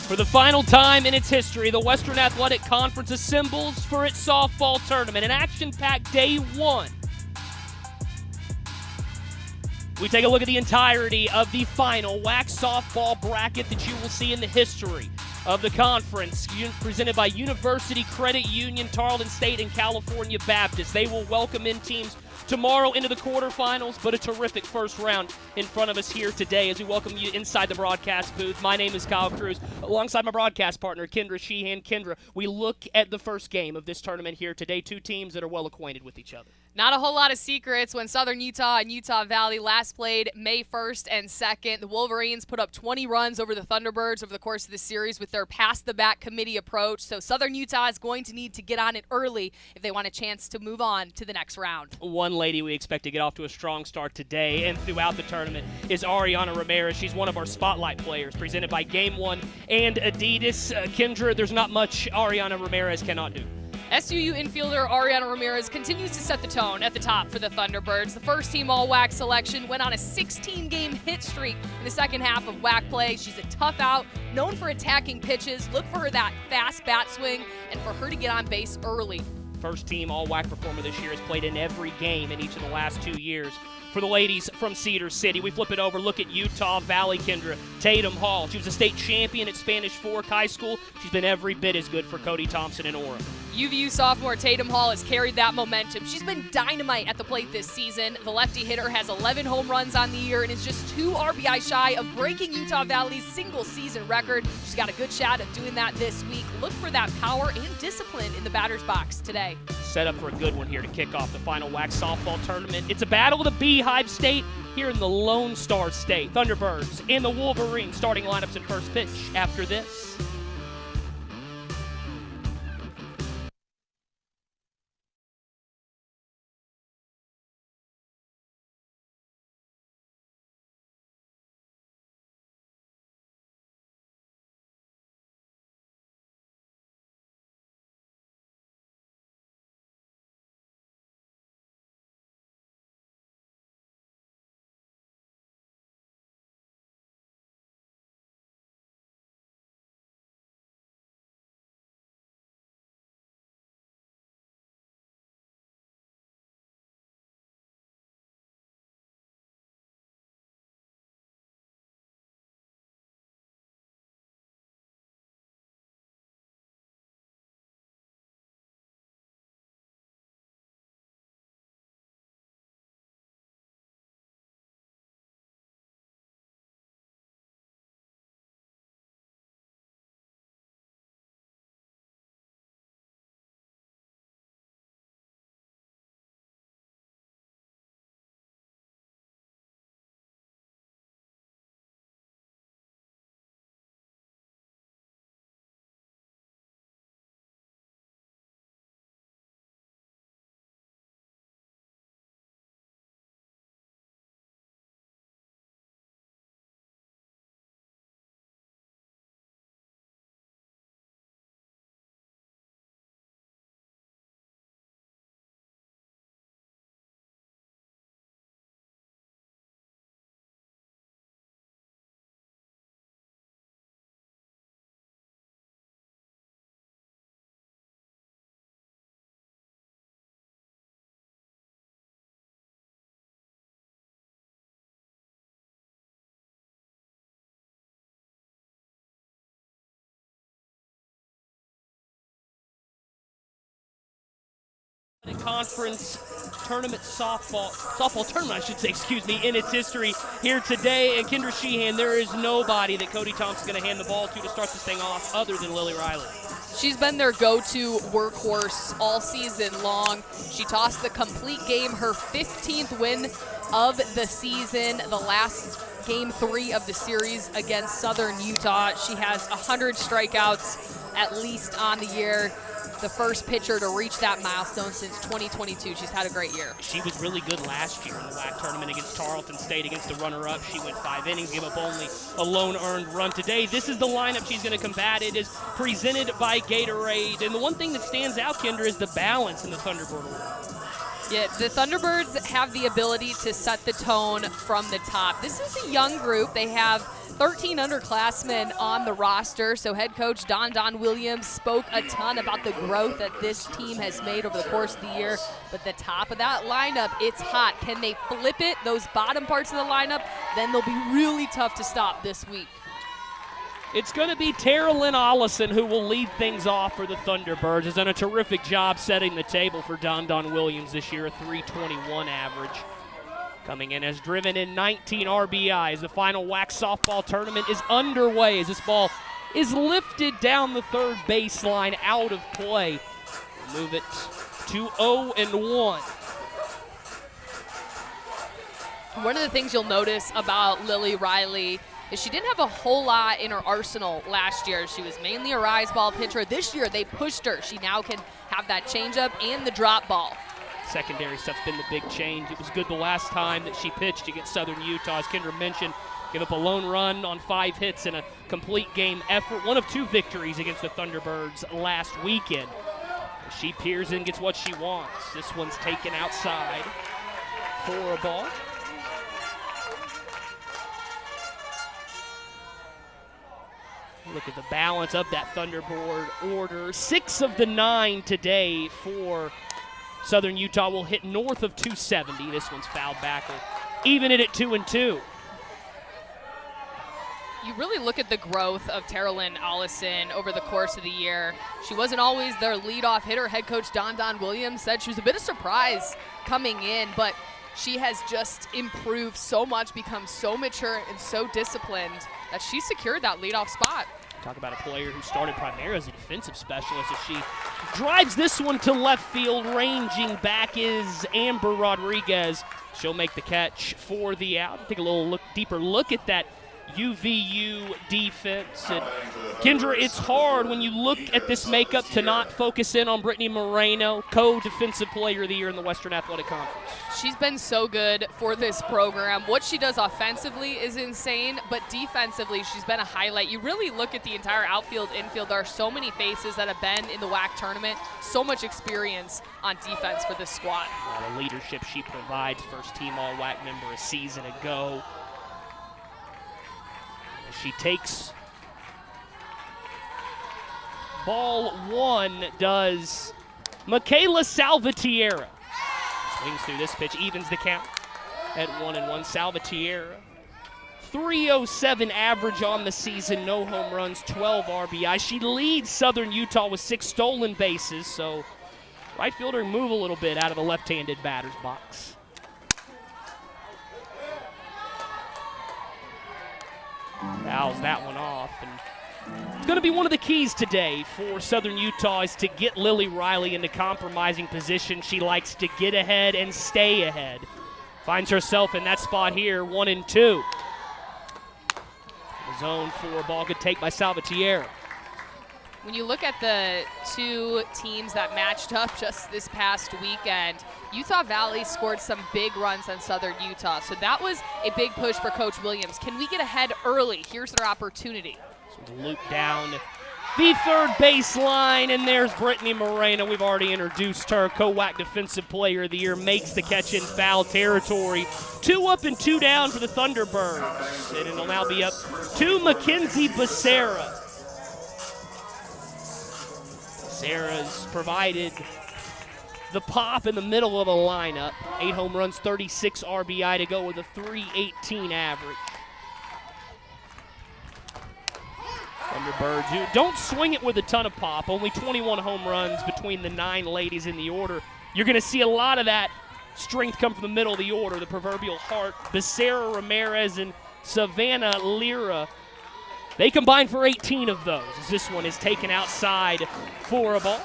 For the final time in its history, the Western Athletic Conference assembles for its softball tournament, an action-packed day one. We take a look at the entirety of the final WAC softball bracket that you will see in the history of the conference, presented by University Credit Union, Tarleton State, and California Baptist. They will welcome in teams tomorrow into the quarterfinals, but a terrific first round in front of us here today as we welcome you inside the broadcast booth. My name is Kyle Cruz, alongside my broadcast partner, Kendra Sheehan. Kendra, we look at the first game of this tournament here today, two teams that are well acquainted with each other. Not a whole lot of secrets. When Southern Utah and Utah Valley last played May 1st and 2nd, the Wolverines put up 20 runs over the Thunderbirds over the course of the series with their pass-the-bat committee approach. So Southern Utah is going to need to get on it early if they want a chance to move on to the next round. One lady we expect to get off to a strong start today and throughout the tournament is Ariana Ramirez. She's one of our spotlight players, presented by Game One and Adidas. Kendra, there's not much Ariana Ramirez cannot do. SUU infielder Ariana Ramirez continues to set the tone at the top for the Thunderbirds. The first team All-WAC selection went on a 16-game hit streak in the second half of WAC play. She's a tough out, known for attacking pitches. Look for her that fast bat swing and for her to get on base early. First team All-WAC performer this year, has played in every game in each of the last 2 years. For the ladies from Cedar City, we flip it over, look at Utah Valley, Kendra. Tatum Hall, she was a state champion at Spanish Fork High School. She's been every bit as good for Cody Thompson and Orem. UVU sophomore Tatum Hall has carried that momentum. She's been dynamite at the plate this season. The lefty hitter has 11 home runs on the year and is just 2 RBI shy of breaking Utah Valley's single-season record. She's got a good shot at doing that this week. Look for that power and discipline in the batter's box today. Set up for a good one here to kick off the final WAC softball tournament. It's a battle of the Beehive State here in the Lone Star State. Thunderbirds and the Wolverines starting lineups and first pitch after this. Conference tournament softball tournament, I should say, in its history here today. And Kendra Sheehan, there is nobody that Cody Thompson's going to hand the ball to start this thing off other than Lily Riley. She's been their go-to workhorse all season long. She tossed the complete game, her 15th win of the season, the last Game 3 of the series against Southern Utah. She has 100 strikeouts at least on the year. The first pitcher to reach that milestone since 2022. She's had a great year. She was really good last year in the WAC tournament against Tarleton State, against the runner-up. She went 5 innings, gave up only a lone earned run. Today, this is the lineup she's going to combat. It is presented by Gatorade. And the one thing that stands out, Kendra, is the balance in the Thunderbird order. Yeah, the Thunderbirds have the ability to set the tone from the top. This is a young group. They have 13 underclassmen on the roster, so head coach Don Williams spoke a ton about the growth that this team has made over the course of the year. But the top of that lineup, it's hot. Can they flip it, those bottom parts of the lineup? Then they'll be really tough to stop this week. It's going to be Tara Lynn Ollison who will lead things off for the Thunderbirds. Has done a terrific job setting the table for Don Williams this year, a 321 average. Coming in has driven in 19 RBIs. The final WAC softball tournament is underway as this ball is lifted down the third baseline out of play. We'll move it to 0-1. One of the things you'll notice about Lily Riley is she didn't have a whole lot in her arsenal last year. She was mainly a rise ball pitcher. This year they pushed her. She now can have that changeup and the drop ball. Secondary stuff's been the big change. It was good the last time that she pitched against Southern Utah. As Kendra mentioned, gave up a lone run on 5 hits in a complete game effort. One of 2 victories against the Thunderbirds last weekend. She peers in, gets what she wants. This one's taken outside for a ball. Look at the balance of that Thunderbird order. 6 of the 9 today for Southern Utah will hit north of 270. This one's fouled back. Even it at 2-2. You really look at the growth of Tara Lynn Ollison over the course of the year. She wasn't always their leadoff hitter. Head coach Don Williams said she was a bit of surprise coming in, but she has just improved so much, become so mature and so disciplined that she secured that leadoff spot. Talk about a player who started primarily as a defensive specialist as she drives this one to left field. Ranging back is Amber Rodriguez. She'll make the catch for the out. Take a little deeper look at that UVU defense. And Kendra, it's hard when you look at this makeup to not focus in on Brittany Moreno, co-defensive player of the year in the Western Athletic Conference. She's been so good for this program. What she does offensively is insane, but defensively she's been a highlight. You really look at the entire outfield, infield. There are so many faces that have been in the WAC tournament, so much experience on defense for this squad. The leadership she provides, first team All-WAC member a season ago. She takes ball 1, does Michaela Salvatierra. Swings through this pitch, evens the count at 1-1. Salvatierra, 307 average on the season, no home runs, 12 RBI. She leads Southern Utah with 6 stolen bases, so right fielder move a little bit out of the left-handed batter's box. Fouls that one off, and it's going to be one of the keys today for Southern Utah is to get Lily Riley into compromising position. She likes to get ahead and stay ahead. Finds herself in that spot here, 1-2. The zone for a ball, good take by Salvatierra. When you look at the 2 teams that matched up just this past weekend, Utah Valley scored some big runs on Southern Utah. So that was a big push for Coach Williams. Can we get ahead early? Here's their opportunity. So loop down the third baseline, and there's Brittany Moreno. We've already introduced her. Co-WAC Defensive Player of the Year makes the catch in foul territory. 2 up and 2 down for the Thunderbirds. And it'll now be up to Mackenzie Becerra. Sarah's provided the pop in the middle of the lineup. 8 home runs, 36 RBI to go with a 318 average. Thunderbirds who don't swing it with a ton of pop. Only 21 home runs between the 9 ladies in the order. You're going to see a lot of that strength come from the middle of the order, the proverbial heart. Becerra Ramirez and Savannah Lira. They combine for 18 of those as this one is taken outside for a ball.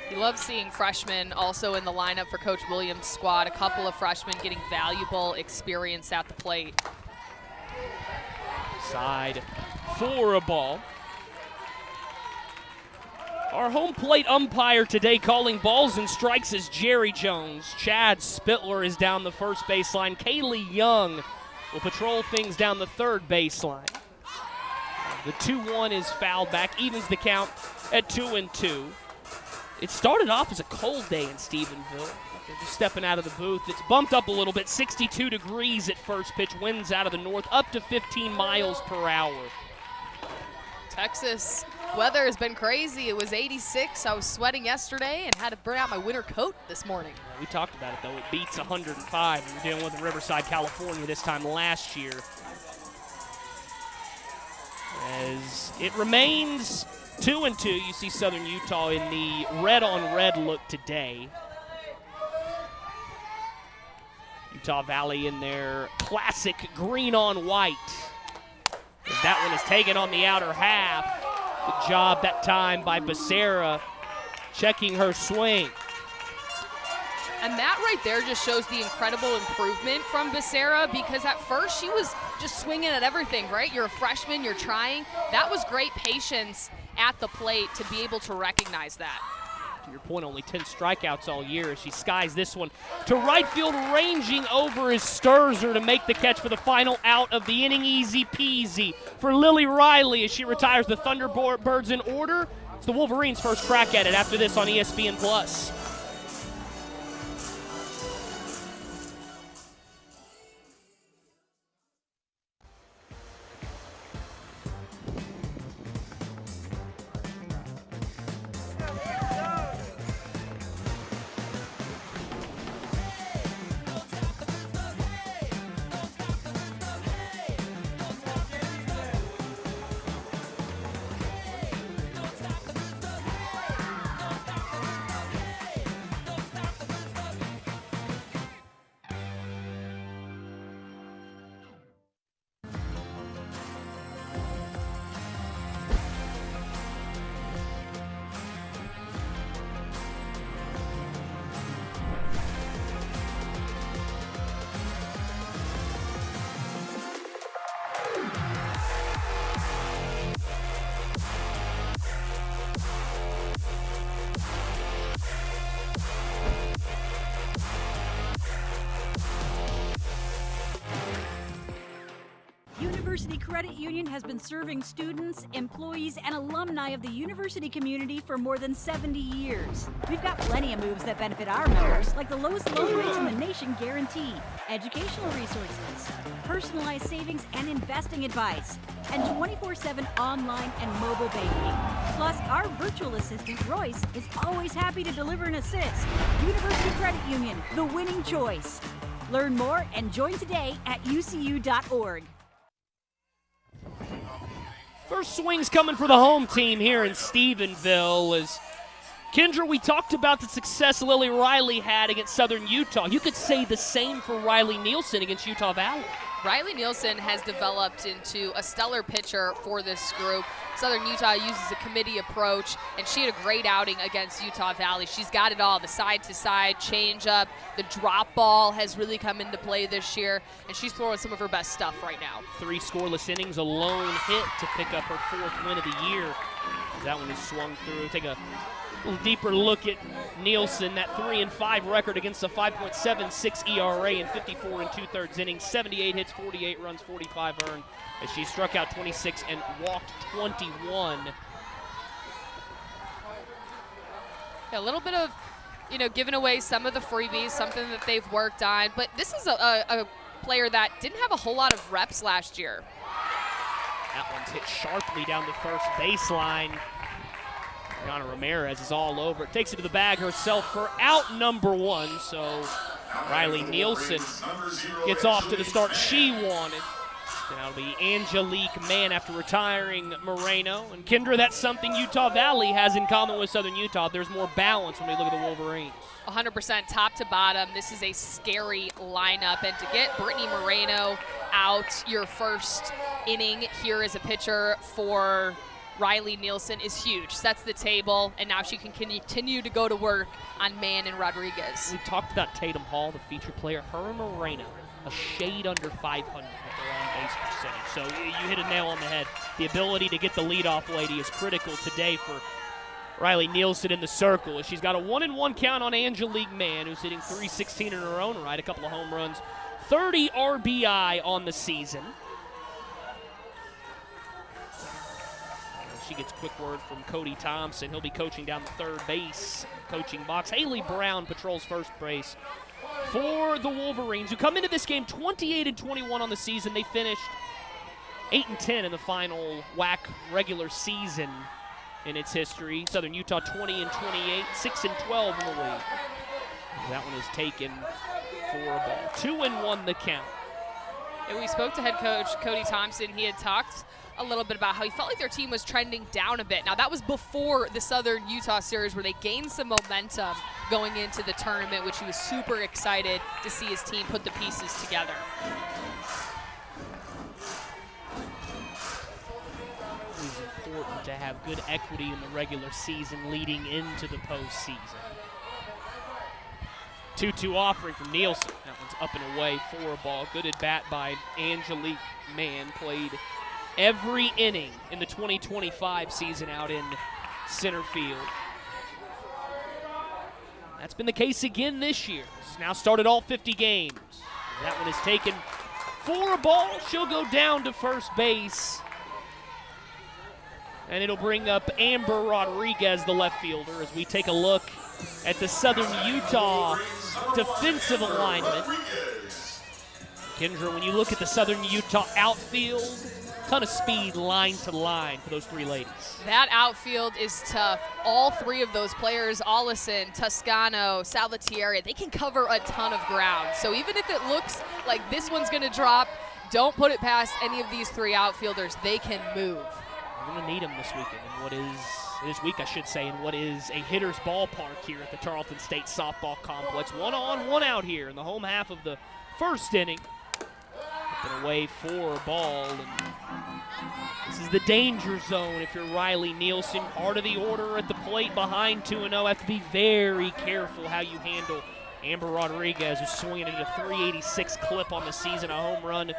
You love seeing freshmen also in the lineup for Coach Williams' squad. A couple of freshmen getting valuable experience at the plate. Side for a ball. Our home plate umpire today calling balls and strikes is Jerry Jones. Chad Spittler is down the first baseline. Kaylee Young will patrol things down the third baseline. The 2-1 is fouled back, evens the count at 2-2. It started off as a cold day in Stephenville. They're just stepping out of the booth. It's bumped up a little bit, 62 degrees at first pitch, winds out of the north, up to 15 miles per hour. Texas weather has been crazy. It was 86. I was sweating yesterday and had to bring out my winter coat this morning. We talked about it, though. It beats 105. We were dealing with Riverside, California this time last year. As it remains 2-2, you see Southern Utah in the red-on-red look today. Utah Valley in their classic green-on-white. That one is taken on the outer half. Good job that time by Becerra checking her swing. And that right there just shows the incredible improvement from Becerra, because at first she was just swinging at everything, right? You're a freshman, you're trying. That was great patience at the plate to be able to recognize that. To your point, only 10 strikeouts all year as she skies this one to right field. Ranging over is Sturzer to make the catch for the final out of the inning. Easy peasy for Lily Riley as she retires the Thunderbirds in order. It's the Wolverines' first crack at it after this on ESPN+. University Credit Union has been serving students, employees, and alumni of the university community for more than 70 years. We've got plenty of moves that benefit our members, like the lowest loan rates in the nation guarantee, educational resources, personalized savings and investing advice, and 24/7 online and mobile banking. Plus, our virtual assistant, Royce, is always happy to deliver an assist. University Credit Union, the winning choice. Learn more and join today at ucu.org. First swings coming for the home team here in Stephenville. As Kendra, we talked about the success Lily Riley had against Southern Utah. You could say the same for Riley Nielsen against Utah Valley. Riley Nielsen has developed into a stellar pitcher for this group. Southern Utah uses a committee approach, and she had a great outing against Utah Valley. She's got it all, the side-to-side changeup, the drop ball has really come into play this year, and she's throwing some of her best stuff right now. 3 scoreless innings, a lone hit to pick up her 4th win of the year. That one is swung through. Take a little deeper look at Nielsen, that 3-5 record against a 5.76 ERA in 54 2/3 innings, 78 hits, 48 runs, 45 earned, as she struck out 26 and walked 21. A little bit of, giving away some of the freebies, something that they've worked on, but this is a player that didn't have a whole lot of reps last year. That one's hit sharply down the first baseline. Yana Ramirez is all over it. Takes it to the bag herself for out number 1. So Riley Nielsen gets off to the start she wanted. That'll be Angelique Mann after retiring Moreno. And Kendra, that's something Utah Valley has in common with Southern Utah. There's more balance when we look at the Wolverines. 100% top to bottom. This is a scary lineup. And to get Brittany Moreno out your first inning here as a pitcher for Riley Nielsen is huge. Sets the table, and now she can continue to go to work on Mann and Rodriguez. We talked about Tatum Hall, the feature player. Her and Moreno, a shade under 500 at their on-base percentage. So you hit a nail on the head. The ability to get the leadoff lady is critical today for Riley Nielsen in the circle. She's got a 1-1 count on Angelique Mann, who's hitting .316 in her own right, a couple of home runs, 30 RBI on the season. She gets quick word from Cody Thompson. He'll be coaching down the third base coaching box. Haley Brown patrols first base for the Wolverines, who come into this game 28-21 on the season. They finished 8-10 in the final WAC regular season in its history. Southern Utah 20-28, 6-12 in the league. That one is taken for a ball. 2-1 the count. And we spoke to head coach Cody Thompson. He had talked a little bit about how he felt like their team was trending down a bit. Now, that was before the Southern Utah series where they gained some momentum going into the tournament, which he was super excited to see his team put the pieces together. It is important to have good equity in the regular season leading into the postseason. 2-2 offering from Nielsen. That one's up and away for a ball. Good at bat by Angelique Mann. Played every inning in the 2025 season out in center field. That's been the case again this year. She's now started all 50 games. That one is taken for a ball. She'll go down to first base. And it'll bring up Amber Rodriguez, the left fielder, as we take a look at the Southern Utah defensive alignment. Kendra, when you look at the Southern Utah outfield, ton of speed line to line for those three ladies. That outfield is tough. All three of those players, Ollison, Toscano, Salvatierra, they can cover a ton of ground. So even if it looks like this one's going to drop, don't put it past any of these three outfielders. They can move. We're going to need them this weekend this week, I should say, in what is a hitter's ballpark here at the Tarleton State Softball Complex. 1 on, 1 out here in the home half of the first inning. Up and away for a ball. And this is the danger zone if you're Riley Nielsen. Part of the order at the plate behind 2-0. Have to be very careful how you handle Amber Rodriguez, who's swinging at a 386 clip on the season, a home run,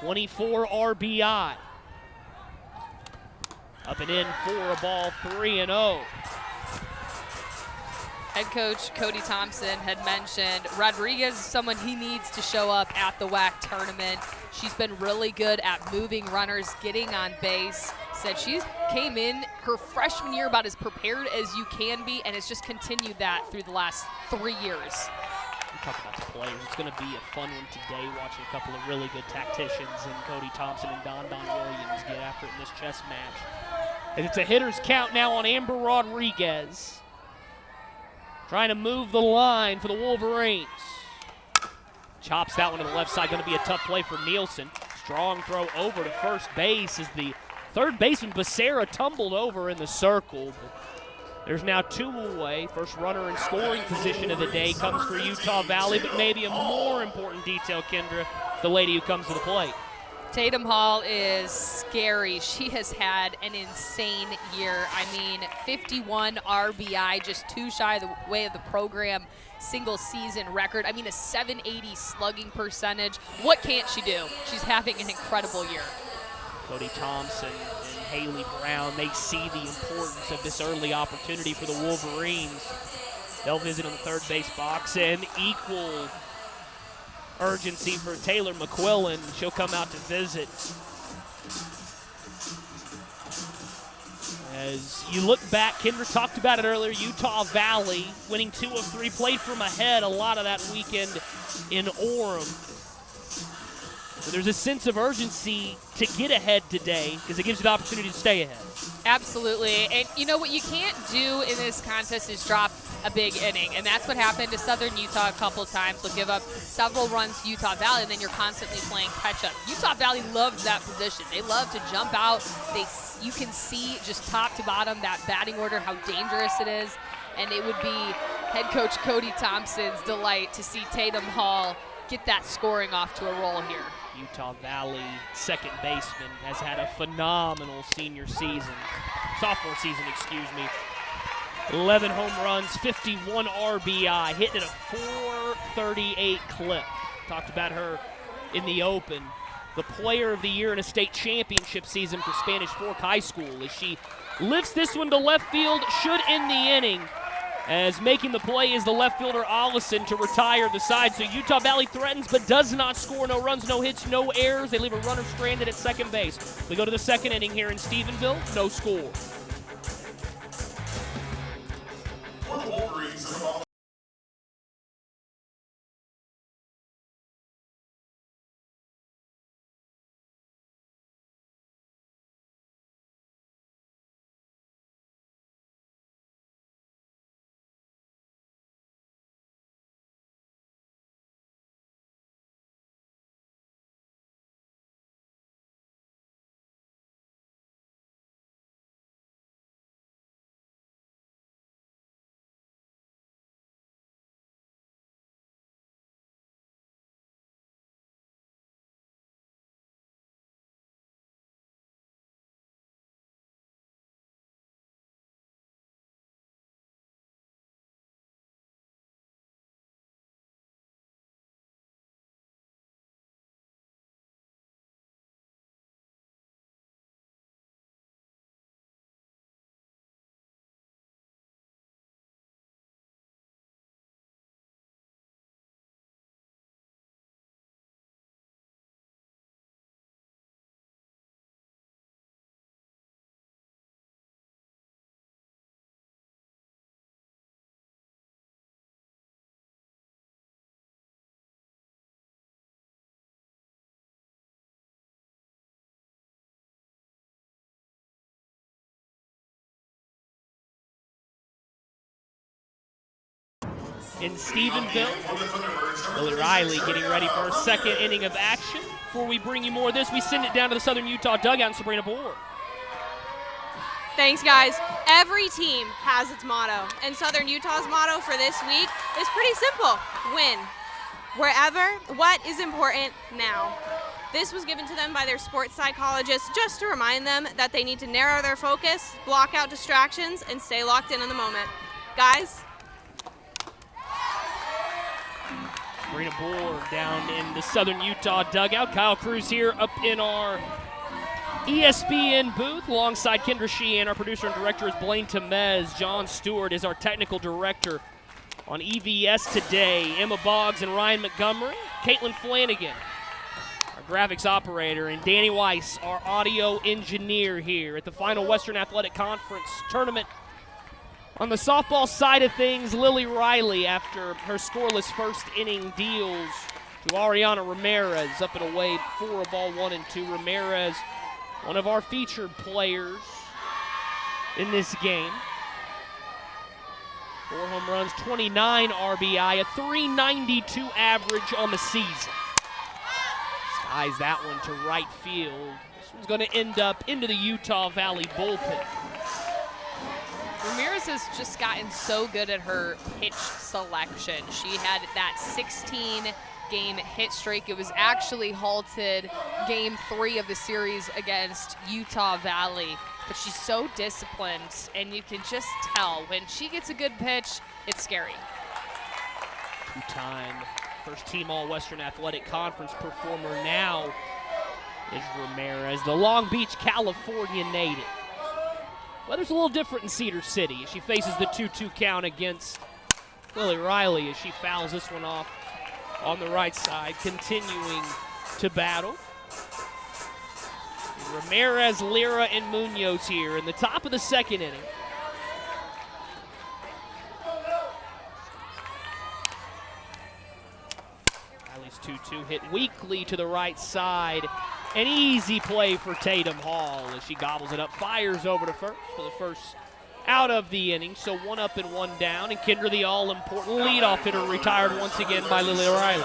24 RBI. Up and in for a ball, 3-0. Head coach Cody Thompson had mentioned Rodriguez is someone he needs to show up at the WAC tournament. She's been really good at moving runners, getting on base. Said she came in her freshman year about as prepared as you can be, and has just continued that through the last 3 years. We talk about the players. It's going to be a fun one today, watching a couple of really good tacticians and Cody Thompson and Don Williams get after it in this chess match. And it's a hitter's count now on Amber Rodriguez. Trying to move the line for the Wolverines. Chops that one to the left side. Going to be a tough play for Nielsen. Strong throw over to first base as the third baseman Becerra tumbled over in the circle. But there's now 2 away. First runner in scoring position of the day comes for Utah Valley, but maybe a more important detail, Kendra, the lady who comes to the plate. Tatum Hall is scary. She has had an insane year. I mean, 51 RBI, just 2 shy of the way of the program single season record. I mean, a 780 slugging percentage. What can't she do? She's having an incredible year. Cody Thompson and Haley Brown, they see the importance of this early opportunity for the Wolverines. They'll visit on the third base box, and equal urgency for Taylor McQuillan. She'll come out to visit. As you look back, Kendra talked about it earlier, Utah Valley winning 2 of 3, played from ahead a lot of that weekend in Orem. So there's a sense of urgency to get ahead today because it gives you the opportunity to stay ahead. Absolutely. And you know what you can't do in this contest is drop a big inning, and that's what happened to Southern Utah a couple of times. They'll give up several runs to Utah Valley, and then you're constantly playing catch-up. Utah Valley loves that position. They love to jump out. You can see just top to bottom that batting order, how dangerous it is, and it would be head coach Cody Thompson's delight to see Tatum Hall get that scoring off to a roll here. Utah Valley second baseman has had a phenomenal senior season, sophomore season, excuse me. 11 home runs, 51 RBI, hitting at a 438 clip. Talked about her in the open. The player of the year in a state championship season for Spanish Fork High School as she lifts this one to left field, should end the inning. As making the play is the left fielder Ollison to retire the side. So Utah Valley threatens but does not score. No runs, no hits, no errors. They leave a runner stranded at second base. We go to the second inning here in Stephenville. No score. in Stephenville. Lily Riley getting ready for her second inning of action. Before we bring you more of this, we send it down to the Southern Utah dugout and Sabrina Bohr. Thanks, guys. Every team has its motto, and Southern Utah's motto for this week is pretty simple: win. Wherever, what is important now? This was given to them by their sports psychologist just to remind them that they need to narrow their focus, block out distractions, and stay locked in on the moment. Guys? Sabrina Bohr down in the Southern Utah dugout. Kyle Cruz here up in our ESPN booth alongside Kendra Sheehan. Our producer and director is Blaine Temez. John Stewart is our technical director on EVS today. Emma Boggs and Ryan Montgomery. Caitlin Flanagan, our graphics operator, and Danny Weiss, our audio engineer here at the final Western Athletic Conference tournament. On the softball side of things, Lily Riley, after her scoreless first inning, deals to Ariana Ramirez up and away for a ball 1-2. Ramirez, one of our featured players in this game. 4 home runs, 29 RBI, a .392 average on the season. Skies that one to right field. This one's going to end up into the Utah Valley bullpen. Ramirez has just gotten so good at her pitch selection. She had that 16-game hit streak. It was actually halted game 3 of the series against Utah Valley. But she's so disciplined, and you can just tell when she gets a good pitch, it's scary. 2-time first-team All-Western Athletic Conference performer now is Ramirez, the Long Beach, California native. Weather's a little different in Cedar City as she faces the 2-2 count against Lily Riley as she fouls this one off on the right side, continuing to battle. Ramirez, Lira, and Munoz here in the top of the second inning. Riley's 2-2 hit weakly to the right side. An easy play for Tatum Hall as she gobbles it up, fires over to first for the first out of the inning. So 1 up and 1 down, and Kendra, the all-important leadoff hitter, retired once again by Lily Riley.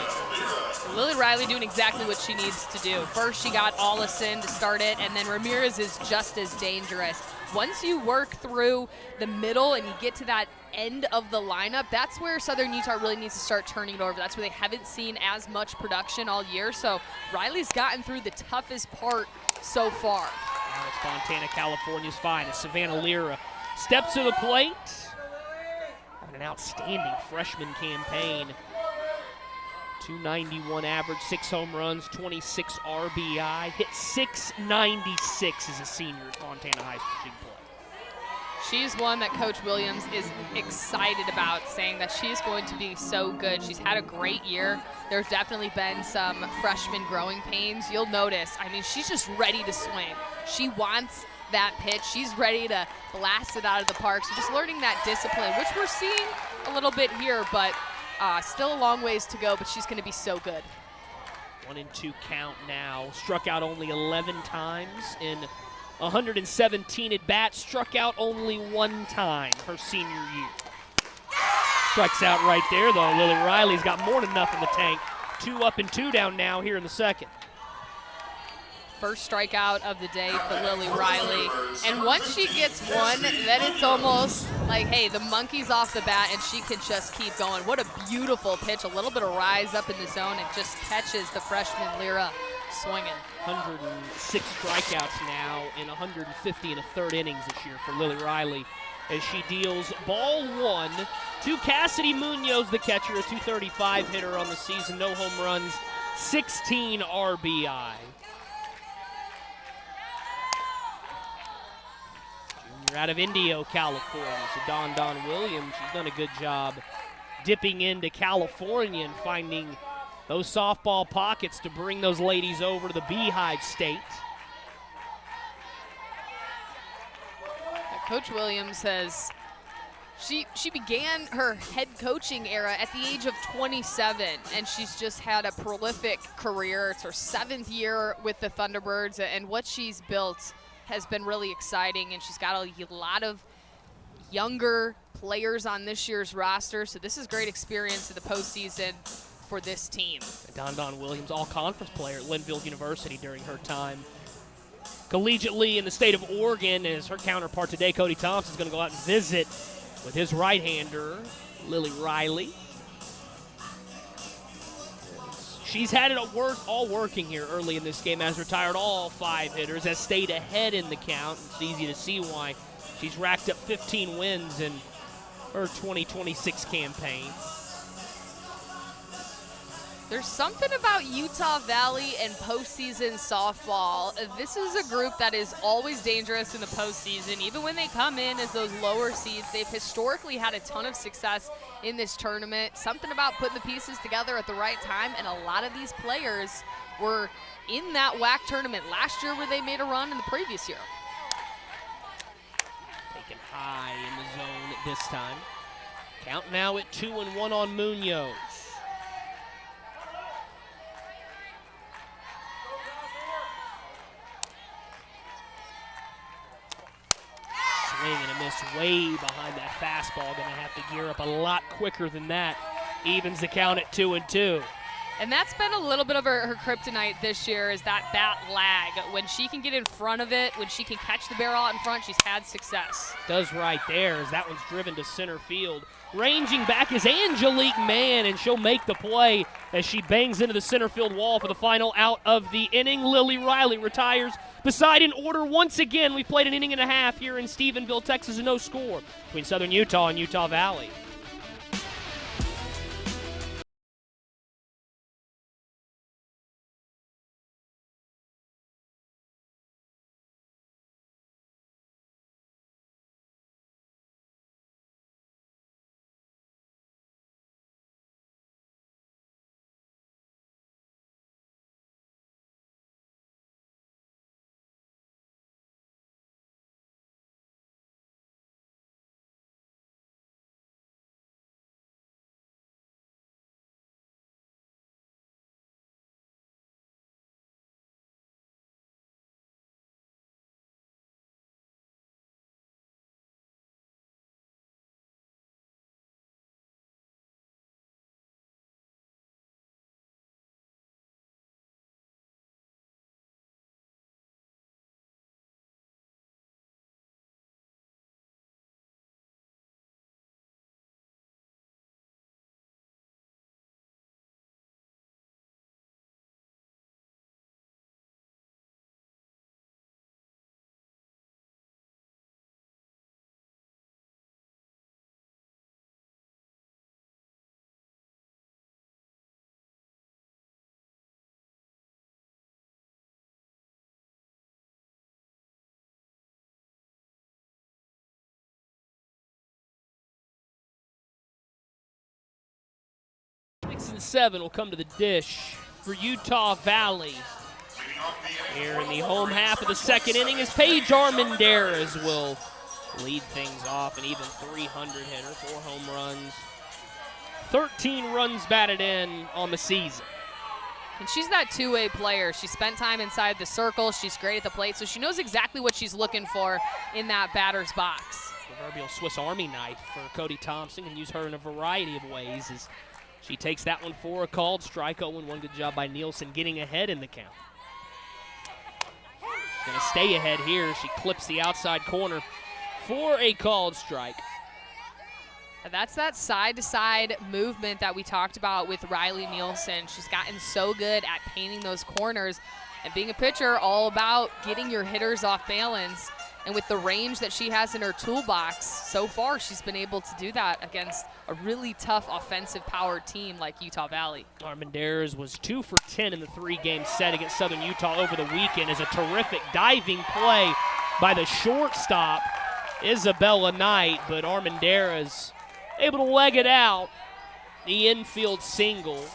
Lily Riley doing exactly what she needs to do. First, she got Allison to start it, and then Ramirez is just as dangerous. Once you work through the middle and you get to that end of the lineup, that's where Southern Utah really needs to start turning it over. That's where they haven't seen as much production all year. So Riley's gotten through the toughest part so far. Now it's Fontana, California's finest. Savannah Lira steps to the plate. An outstanding freshman campaign. .291 average, 6 home runs, 26 RBI. Hit .696 as a senior at Fontana High School. She can play. She's one that Coach Williams is excited about, saying that she's going to be so good. She's had a great year. There's definitely been some freshman growing pains. You'll notice, I mean, she's just ready to swing. She wants that pitch. She's ready to blast it out of the park. So just learning that discipline, which we're seeing a little bit here, but still a long ways to go, but she's going to be so good. 1-2 count now. Struck out only 11 times in 117 at bats. Struck out only 1 time her senior year. Strikes out right there, though. Lily Riley's got more than enough in the tank. 2 up and 2 down now here in the second. First strikeout of the day for Lily Riley. And once she gets one, then it's almost like, hey, the monkey's off the bat and she can just keep going. What a beautiful pitch. A little bit of rise up in the zone and just catches the freshman Lira swinging. 106 strikeouts now in 150 and a third innings this year for Lily Riley as she deals ball 1 to Cassidy Munoz, the catcher, a .235 hitter on the season. No home runs, 16 RBI. Out of Indio, California. So Don Williams, she's done a good job dipping into California and finding those softball pockets to bring those ladies over to the Beehive State. Coach Williams says she began her head coaching era at the age of 27, and she's just had a prolific career. It's her 7th year with the Thunderbirds, and what she's built has been really exciting, and she's got a lot of younger players on this year's roster, so this is great experience in the postseason for this team. Don Williams, all-conference player at Linfield University during her time collegiately in the state of Oregon, as her counterpart today, Cody Thompson, is going to go out and visit with his right-hander, Lily Riley. She's had it all working here early in this game, has retired all 5 hitters, has stayed ahead in the count. It's easy to see why. She's racked up 15 wins in her 2026 campaign. There's something about Utah Valley and postseason softball. This is a group that is always dangerous in the postseason. Even when they come in as those lower seeds, they've historically had a ton of success in this tournament. Something about putting the pieces together at the right time, and a lot of these players were in that WAC tournament last year where they made a run in the previous year. Taken high in the zone this time. Count now at 2-1 on Munoz. Swing and a miss way behind that fastball. Going to have to gear up a lot quicker than that. Evens the count at 2-2. And that's been a little bit of her kryptonite this year, is that bat lag. When she can get in front of it, when she can catch the barrel out in front, she's had success. Does right there, as that one's driven to center field. Ranging back is Angelique Mann, and she'll make the play as she bangs into the center field wall for the final out of the inning. Lily Riley retires beside in order once again. We played an inning and a half here in Stephenville, Texas, and no score between Southern Utah and Utah Valley. And 7 will come to the dish for Utah Valley. Here in the home half of the second inning is Paige Armendariz will lead things off, an even 300 hitter, 4 home runs, 13 runs batted in on the season. And she's that two-way player. She spent time inside the circle. She's great at the plate, so she knows exactly what she's looking for in that batter's box. Proverbial Swiss Army knife for Cody Thompson, and use her in a variety of ways as she takes that one for a called strike. 0-1, good job by Nielsen getting ahead in the count. She's going to stay ahead here. She clips the outside corner for a called strike. That's that side-to-side movement that we talked about with Riley Nielsen. She's gotten so good at painting those corners, and being a pitcher, all about getting your hitters off balance. And with the range that she has in her toolbox, so far she's been able to do that against a really tough offensive power team like Utah Valley. Armendariz was 2 for 10 in the 3-game set against Southern Utah over the weekend, as a terrific diving play by the shortstop, Isabella Knight, but Armendariz able to leg it out, the infield single.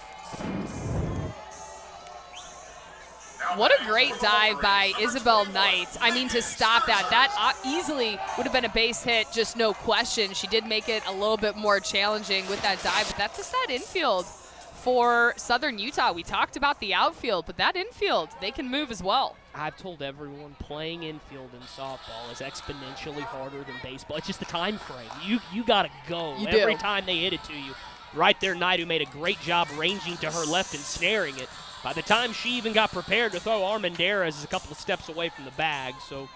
What a great dive by Isabel Knight. I mean, to stop that easily would have been a base hit, just no question. She did make it a little bit more challenging with that dive, but that's just that infield for Southern Utah. We talked about the outfield, but that infield, they can move as well. I've told everyone, playing infield in softball is exponentially harder than baseball. It's just the time frame. You got to go every time they hit it to you. Right there, Knight, who made a great job ranging to her left and snaring it. By the time she even got prepared to throw, Armendariz is a couple of steps away from the bag. So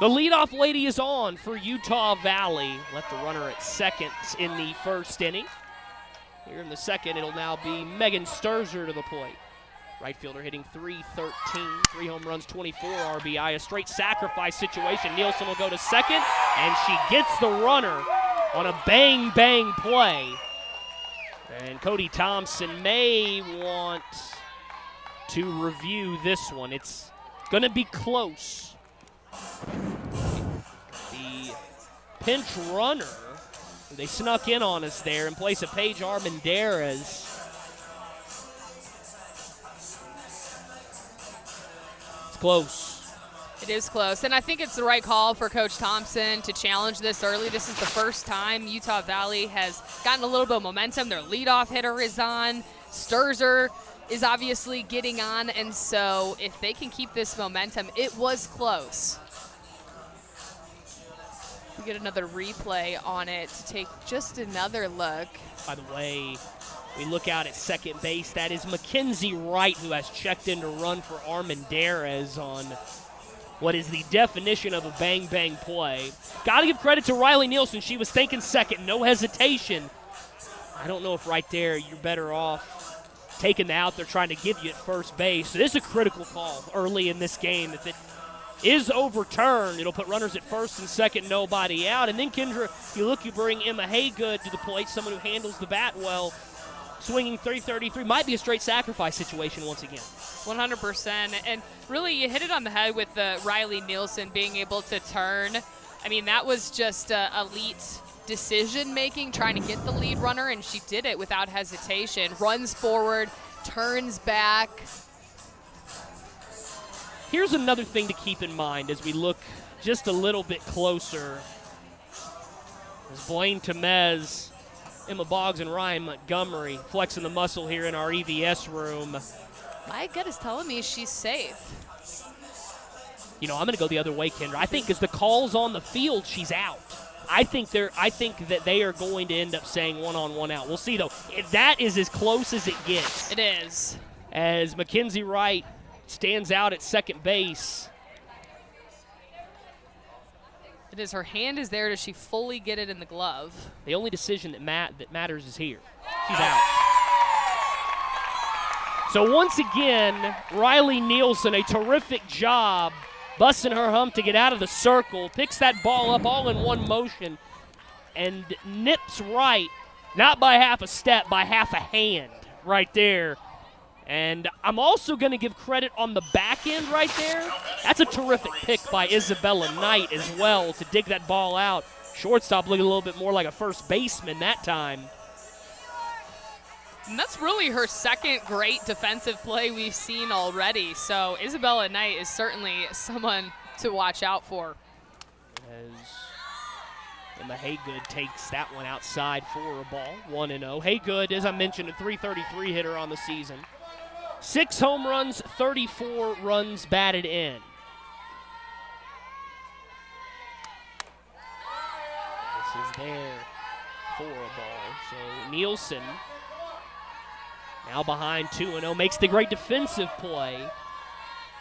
the leadoff lady is on for Utah Valley. Left a runner at second in the first inning. Here in the second, it'll now be Megan Sturzer to the plate. Right fielder hitting .313, 3 home runs, 24 RBI. A straight sacrifice situation. Nielsen will go to second, and she gets the runner on a bang-bang play. And Cody Thompson may want to review this one. It's going to be close. The pinch runner, they snuck in on us there in place of Paige Armendariz. It's close. It is close, and I think it's the right call for Coach Thompson to challenge this early. This is the first time Utah Valley has gotten a little bit of momentum. Their leadoff hitter is on. Sturzer is obviously getting on, and so if they can keep this momentum, it was close. We get another replay on it to take just another look. By the way, we look out at second base. That is Mackenzie Wright, who has checked in to run for Armendariz on what is the definition of a bang-bang play. Got to give credit to Riley Nielsen. She was thinking second, no hesitation. I don't know if right there you're better off taking the out they're trying to give you at first base. So this is a critical call early in this game. If it is overturned, it'll put runners at first and second, nobody out. And then, Kendra, you bring Emma Haygood to the plate, someone who handles the bat well. Swinging .333, might be a straight sacrifice situation once again. 100%, and really you hit it on the head with Riley Nielsen being able to turn. I mean, that was just elite decision-making, trying to get the lead runner, and she did it without hesitation. Runs forward, turns back. Here's another thing to keep in mind as we look just a little bit closer. As Blaine Temez, Emma Boggs, and Ryan Montgomery flexing the muscle here in our EVS room. My gut is telling me she's safe. You know, I'm going to go the other way, Kendra. I think as the call's on the field, she's out. I think that they are going to end up saying 1-on-1 out. We'll see, though. That is as close as it gets. It is. As Mackenzie Wright stands out at second base. It is. Her hand is there. Does she fully get it in the glove? The only decision that matters is here. She's out. So once again, Riley Nielsen, a terrific job busting her hump to get out of the circle, picks that ball up all in one motion, and nips right, not by half a step, by half a hand right there. And I'm also going to give credit on the back end right there. That's a terrific pick by Isabella Knight as well to dig that ball out. Shortstop looking a little bit more like a first baseman that time. And that's really her second great defensive play we've seen already. So Isabella Knight is certainly someone to watch out for. As Emma Haygood takes that one outside for a ball, 1-0. Haygood, as I mentioned, a .333 hitter on the season. 6 home runs, 34 runs batted in. This is there for a ball. So Nielsen now behind 2-0, makes the great defensive play.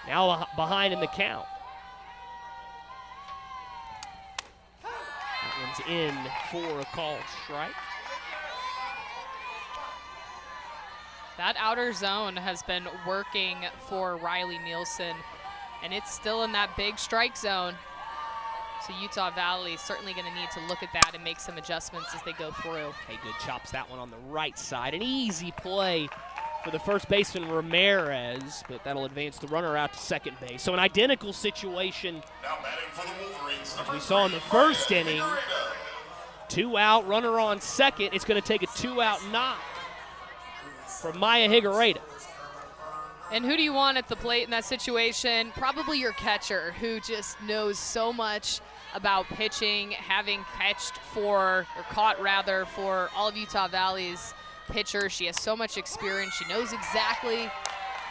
Now behind in the count. That one's in for a called strike. That outer zone has been working for Riley Nielsen, and it's still in that big strike zone. So Utah Valley is certainly going to need to look at that and make some adjustments as they go through. Haygood chops that one on the right side. An easy play for the first baseman, Ramirez, but that'll advance the runner out to second base. So an identical situation as we saw in the first inning. 2 out, runner on second. It's going to take a 2-out knock from Maya Higuereta. And who do you want at the plate in that situation? Probably your catcher, who just knows so much about pitching, having caught for all of Utah Valley's pitchers. She has so much experience. She knows exactly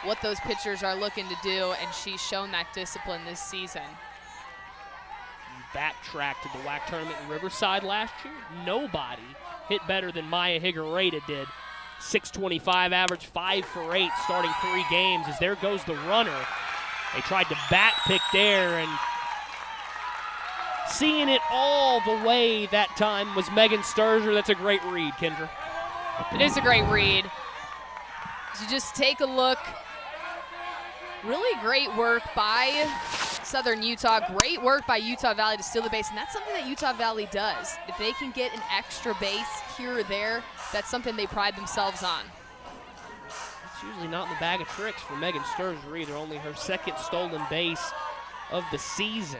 what those pitchers are looking to do, and she's shown that discipline this season. Backtrack to the WAC tournament in Riverside last year. Nobody hit better than Maya Higuereta did. 625 average, 5 for 8, starting 3 games as there goes the runner. They tried to bat pick there, and seeing it all the way that time was Megan Sturger. That's a great read, Kendra. It is a great read. So just take a look. Really great work by Southern Utah. Great work by Utah Valley to steal the base, and that's something that Utah Valley does. If they can get an extra base here or there, that's something they pride themselves on. It's usually not in the bag of tricks for Megan Sturger either. Only her 2nd stolen base of the season.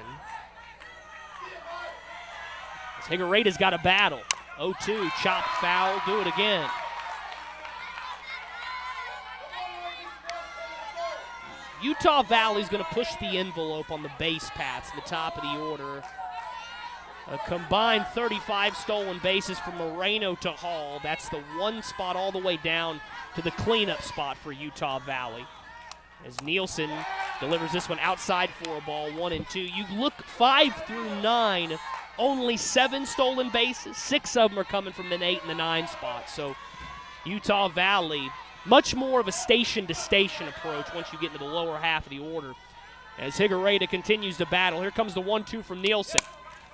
Higuereta's got a battle. 0-2, chop foul, do it again. Utah Valley's going to push the envelope on the base paths in the top of the order. A combined 35 stolen bases from Moreno to Hall. That's the 1 spot all the way down to the cleanup spot for Utah Valley. As Nielsen delivers this one outside for a ball, 1-2. You look 5 through 9, only 7 stolen bases. 6 of them are coming from the 8 and the 9 spot. So Utah Valley, much more of a station-to-station approach once you get into the lower half of the order. As Higuereta continues to battle, here comes the 1-2 from Nielsen.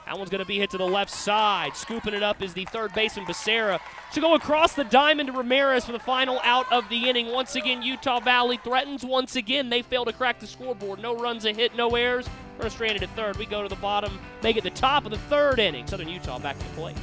That one's going to be hit to the left side. Scooping it up is the third baseman, Becerra. To go across the diamond to Ramirez for the final out of the inning. Once again, Utah Valley threatens. Once again, they fail to crack the scoreboard. No runs, a hit, no errors. First stranded at third. We go to the bottom, make it the top of the 3rd inning. Southern Utah back to the plate.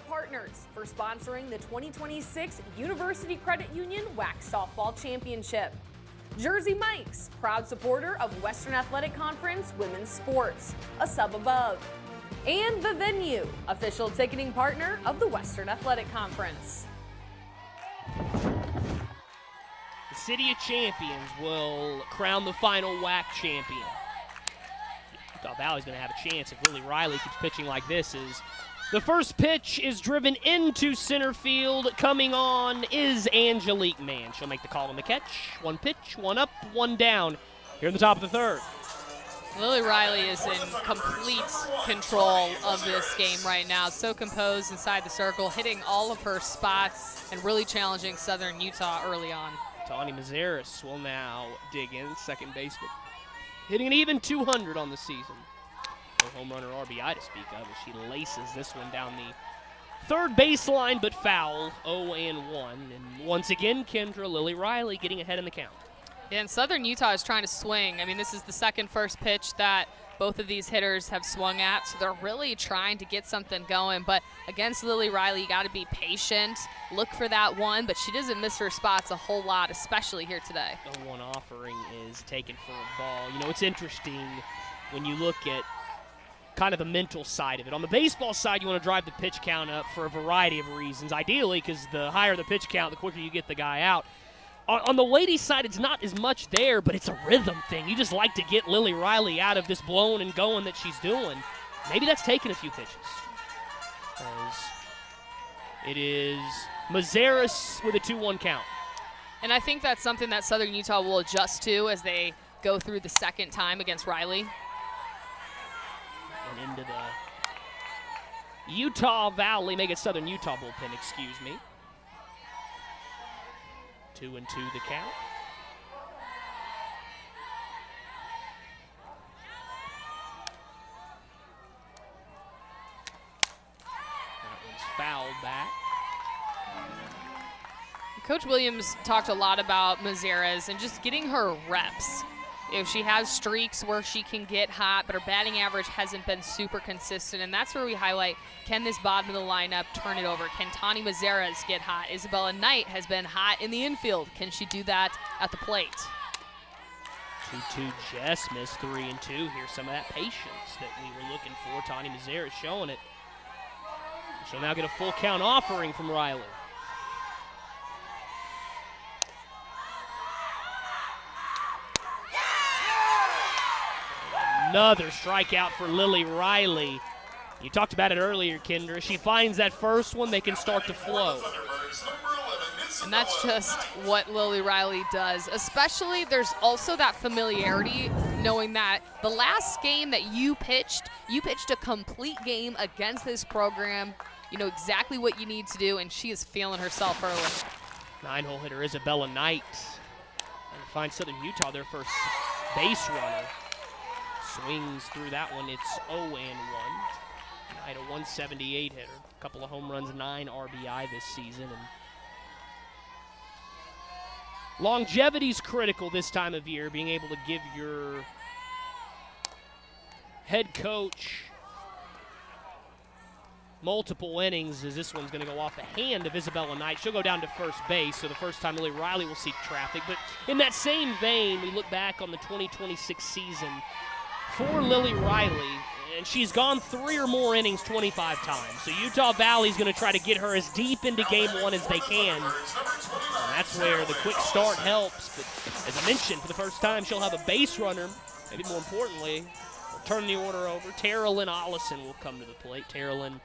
Partners for sponsoring the 2026 University Credit Union WAC Softball Championship. Jersey Mike's, proud supporter of Western Athletic Conference women's sports, a sub above. And The Venue, official ticketing partner of the Western Athletic Conference. The City of Champions will crown the final WAC champion. Utah Valley's going to have a chance if Lily Riley keeps pitching like this. The first pitch is driven into center field. Coming on is Angelique Mann. She'll make the call on the catch. 1 pitch, 1 up, 1 down here in the top of the 3rd. Lily Riley is in complete control of this game right now. So composed inside the circle, hitting all of her spots and really challenging Southern Utah early on. Tawny Mazeris will now dig in, second baseman. Hitting an even 200 on the season. No home run or RBI to speak of as she laces this one down the 3rd baseline, but foul, 0-1. And once again, Kendra, Lily Riley getting ahead in the count. Yeah, and Southern Utah is trying to swing. I mean, this is the second first pitch that both of these hitters have swung at, so they're really trying to get something going. But against Lily Riley, you got to be patient, look for that one, but she doesn't miss her spots a whole lot, especially here today. The one offering is taken for a ball. You know, it's interesting when you look at kind of the mental side of it. On the baseball side, you want to drive the pitch count up for a variety of reasons. Ideally, because the higher the pitch count, the quicker you get the guy out. On the ladies' side, it's not as much there, but it's a rhythm thing. You just like to get Lily Riley out of this blown and going that she's doing. Maybe that's taking a few pitches. As it is Mazeras with a 2-1 count. And I think that's something that Southern Utah will adjust to as they go through the second time against Riley. And into the Utah Valley, make it Southern Utah bullpen, excuse me. 2-2 the count. That one's fouled back. Coach Williams talked a lot about Mazeras and just getting her reps. She has streaks where she can get hot, but her batting average hasn't been super consistent, and that's where we highlight, can this bottom of the lineup turn it over? Can Tani Mazeras get hot? Isabella Knight has been hot in the infield. Can she do that at the plate? 2-2 just missed 3-2. Here's some of that patience that we were looking for. Tani Mazeras showing it. She'll now get a full count offering from Riley. Another strikeout for Lily Riley. You talked about it earlier, Kendra. She finds that first one, they can start to flow. And that's just what Lily Riley does. Especially, there's also that familiarity knowing that the last game that you pitched a complete game against this program. You know exactly what you need to do, and she is feeling herself early. 9-hole hitter Isabella Knight. And finds Southern Utah their first base runner. Swings through that one. It's 0-1. Knight, a 178 hitter. A couple of home runs, 9 RBI this season. And longevity's critical this time of year, being able to give your head coach multiple innings, as this one's going to go off the hand of Isabella Knight. She'll go down to first base, so the first time Lily Riley will see traffic. But in that same vein, we look back on the 2026 season for Lily Riley, and she's gone 3 or more innings 25 times. So Utah Valley's going to try to get her as deep into game one as they can. And that's where the quick start helps. But as I mentioned, for the first time, she'll have a base runner. Maybe more importantly, we'll turn the order over. Tara Lynn Ollison will come to the plate. Tara Lynn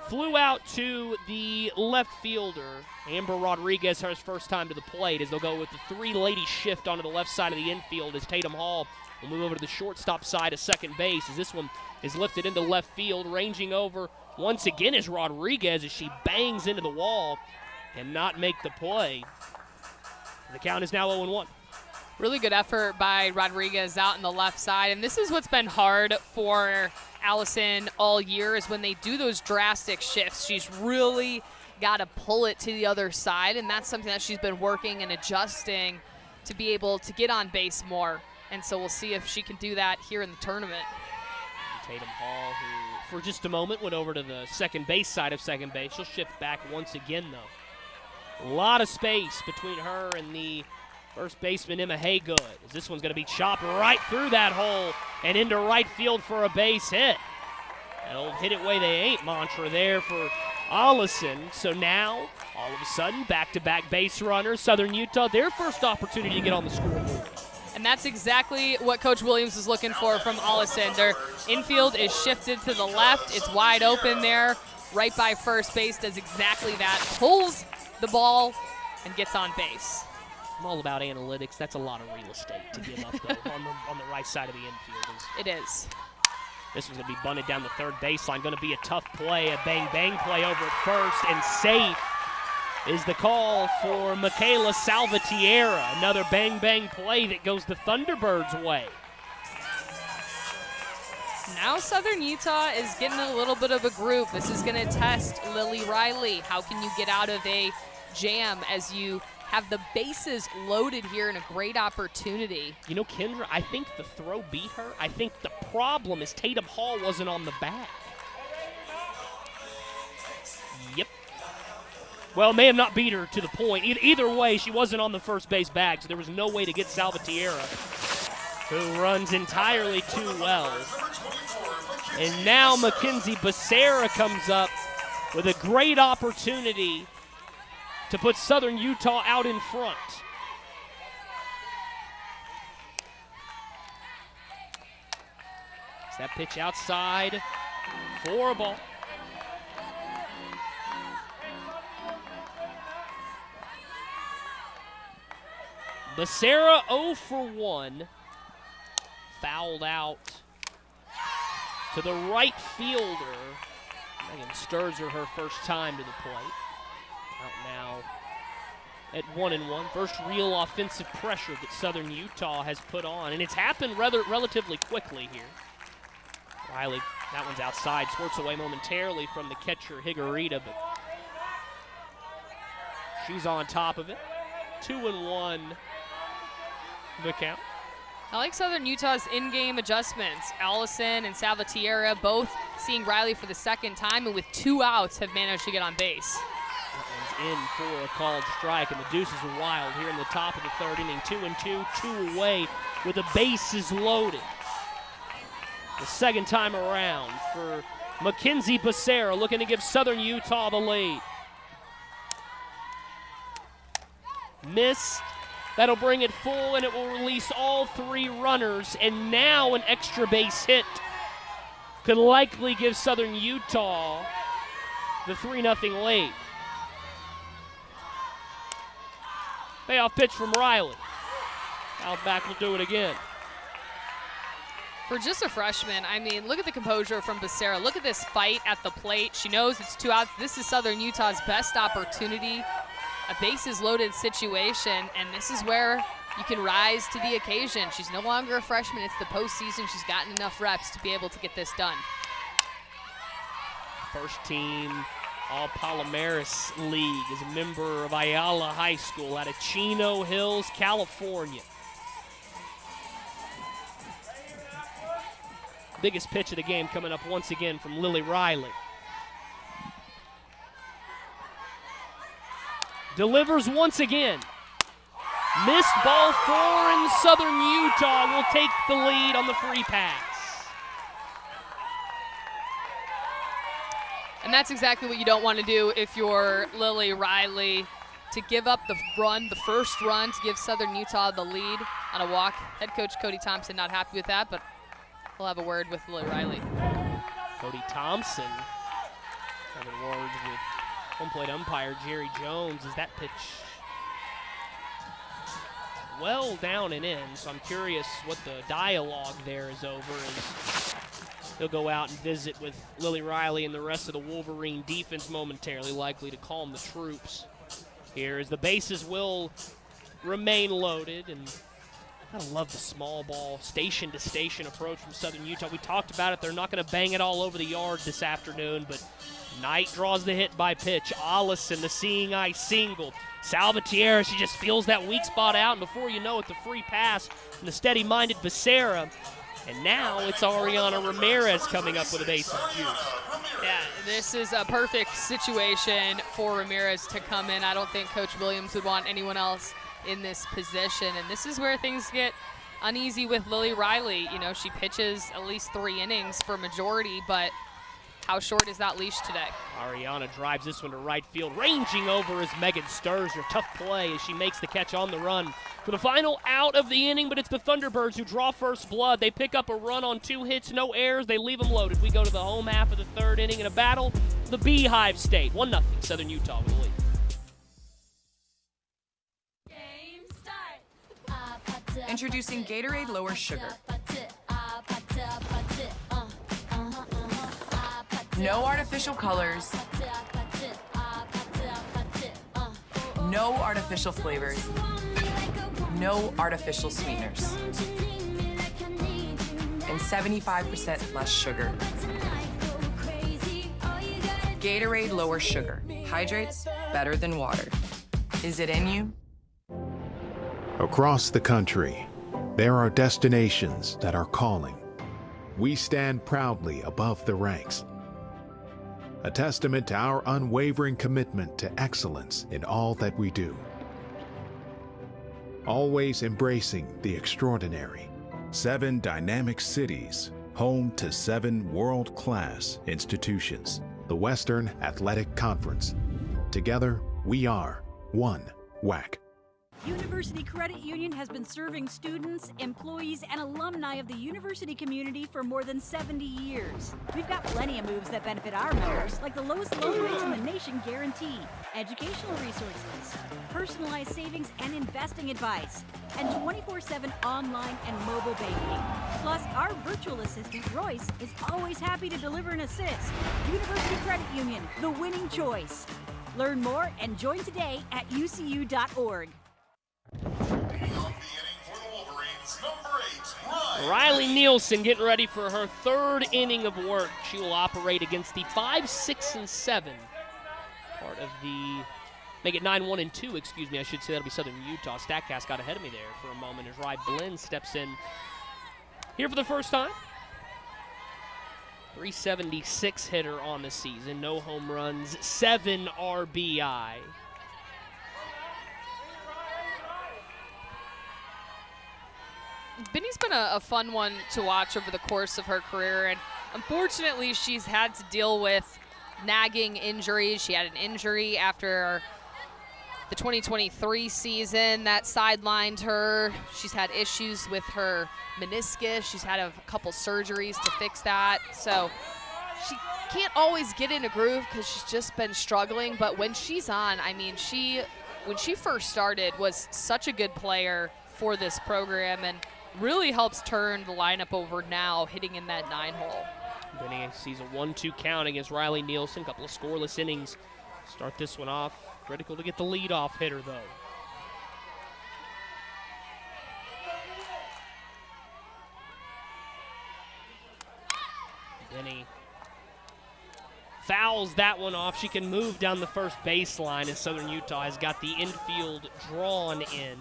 flew out to the left fielder. Amber Rodriguez, her first time to the plate, as they'll go with the 3-lady shift onto the left side of the infield as Tatum Hall will move over to the shortstop side of second base as this one is lifted into left field. Ranging over once again is Rodriguez as she bangs into the wall. Cannot make the play. The count is now 0-1. Really good effort by Rodriguez out in the left side. And this is what's been hard for Allison all year, is when they do those drastic shifts. She's really got to pull it to the other side, and that's something that she's been working and adjusting to be able to get on base more. And so we'll see if she can do that here in the tournament. Tatum Hall, who for just a moment went over to the second base side of second base. She'll shift back once again, though. A lot of space between her and the first baseman, Emma Haygood. As this one's going to be chopped right through that hole and into right field for a base hit. That old hit it way they ain't mantra there for Ollison. So now, all of a sudden, back-to-back base runners. Southern Utah, their first opportunity to get on the scoreboard. And that's exactly what Coach Williams is looking for from Ollison. Their infield is shifted to the left. It's wide open there. Right by first base, does exactly that. Pulls the ball and gets on base. I'm all about analytics. That's a lot of real estate to give up, though, on the right side of the infield. It is. This one's going to be bunted down the third baseline. Going to be a tough play, a bang-bang play over at first, and safe is the call for Michaela Salvatierra. Another bang-bang play that goes the Thunderbirds' way. Now Southern Utah is getting a little bit of a groove. This is going to test Lily Riley. How can you get out of a jam as you have the bases loaded here in a great opportunity? You know, Kendra, I think the throw beat her. I think the problem is Tatum Hall wasn't on the bag. Yep. Well, may have not beat her to the point. Either way, she wasn't on the first base bag, so there was no way to get Salvatierra, who runs entirely too well. And now Mackenzie Becerra comes up with a great opportunity to put Southern Utah out in front. It's that pitch outside for a ball. Becerra 0 for 1. Fouled out to the right fielder. Megan Sturzer, her first time to the plate. Out now at 1-1. First real offensive pressure that Southern Utah has put on. And it's happened relatively quickly here. Riley, that one's outside. Squirts away momentarily from the catcher, Higuerita, but she's on top of it. 2-1 the count. I like Southern Utah's in-game adjustments. Allison and Salvatierra both seeing Riley for the second time, and with 2 outs have managed to get on base. That one's in for a called strike, and the Deuces are wild here in the top of the third inning. 2-2, 2 away with the bases loaded. The second time around for Mackenzie Becerra, looking to give Southern Utah the lead. Missed. That'll bring it full, and it will release all 3 runners. And now an extra base hit could likely give Southern Utah the 3-0 lead. Payoff pitch from Riley. Outback will do it again. For just a freshman, I mean, look at the composure from Becerra. Look at this fight at the plate. She knows it's 2 outs. This is Southern Utah's best opportunity. A bases loaded situation, and this is where you can rise to the occasion. She's no longer a freshman. It's the postseason. She's gotten enough reps to be able to get this done. First team All-Palomares League, is a member of Ayala High School out of Chino Hills, California. Biggest pitch of the game coming up once again from Lily Riley. Delivers once again. Missed ball 4, and Southern Utah will take the lead on the free pass. And that's exactly what you don't want to do if you're Lily Riley, to give up the run, the first run, to give Southern Utah the lead on a walk. Head coach Cody Thompson not happy with that, but we'll have a word with Lily Riley. Cody Thompson having words with home plate umpire Jerry Jones as that pitch well down and in. So I'm curious what the dialogue there is over. And he'll go out and visit with Lily Riley and the rest of the Wolverine defense momentarily, likely to calm the troops here as the bases will remain loaded. And I love the small ball, station-to-station approach from Southern Utah. We talked about it. They're not going to bang it all over the yard this afternoon, but Knight draws the hit by pitch. Allison, the seeing eye single. Salvatierra, she just feels that weak spot out, and before you know it, the free pass from the steady-minded Becerra. And now it's Ariana Ramirez coming up with a base of juice. Yeah, this is a perfect situation for Ramirez to come in. I don't think Coach Williams would want anyone else in this position, and this is where things get uneasy with Lily Riley. You know, she pitches at least 3 innings for majority, but how short is that leash today? Ariana drives this one to right field. Ranging over is Megan Sturzer. Tough play as she makes the catch on the run for the final out of the inning, but it's the Thunderbirds who draw first blood. They pick up a run on 2 hits, no errors. They leave them loaded. We go to the home half of the 3rd inning in a battle. The Beehive State, 1-0, Southern Utah with the lead. Introducing Gatorade Lower Sugar. No artificial colors. No artificial flavors. No artificial sweeteners. And 75% less sugar. Gatorade Lower Sugar. Hydrates better than water. Is it in you? Across the country, there are destinations that are calling. We stand proudly above the ranks, a testament to our unwavering commitment to excellence in all that we do. Always embracing the extraordinary. 7 dynamic cities, home to 7 world-class institutions, the Western Athletic Conference. Together, we are one WAC. University Credit Union has been serving students, employees, and alumni of the university community for more than 70 years. We've got plenty of moves that benefit our members, like the lowest loan rates in the nation guarantee, educational resources, personalized savings and investing advice, and 24/7 online and mobile banking. Plus, our virtual assistant, Royce, is always happy to deliver an assist. University Credit Union, the winning choice. Learn more and join today at ucu.org. Riley Nielsen getting ready for her 3rd inning of work. She will operate against the 5, 6, and 7. Part of the, make it 9, 1, and 2, excuse me, I should say that'll be Southern Utah. StatCast got ahead of me there for a moment as Rye Blinn steps in here for the first time. 376 hitter on the season, no home runs, 7 RBI. Benny's been a fun one to watch over the course of her career, and unfortunately she's had to deal with nagging injuries. She had an injury after the 2023 season that sidelined her. She's had issues with her meniscus. She's had a couple surgeries to fix that. So she can't always get in a groove because she's just been struggling, but when she's on, I mean, when she first started was such a good player for this program and really helps turn the lineup over now, hitting in that 9 hole. Benny sees a 1-2 count against Riley Nielsen. A couple of scoreless innings. Start this one off. Critical to get the leadoff hitter, though. Benny fouls that one off. She can move down the first baseline as Southern Utah has got the infield drawn in.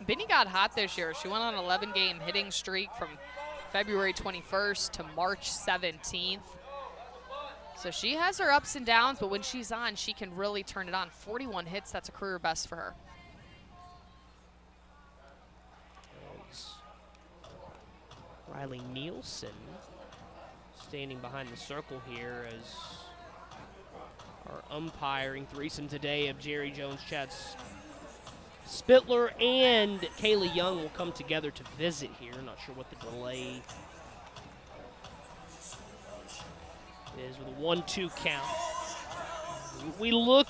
Benny got hot this year. She went on an 11-game hitting streak from February 21st to March 17th. So she has her ups and downs, but when she's on, she can really turn it on. 41 hits, that's a career best for her. Riley Nielsen standing behind the circle here as our umpiring threesome today of Jerry Jones, Chad Spittler, and Kaylee Young will come together to visit here. Not sure what the delay is with a 1-2 count. We look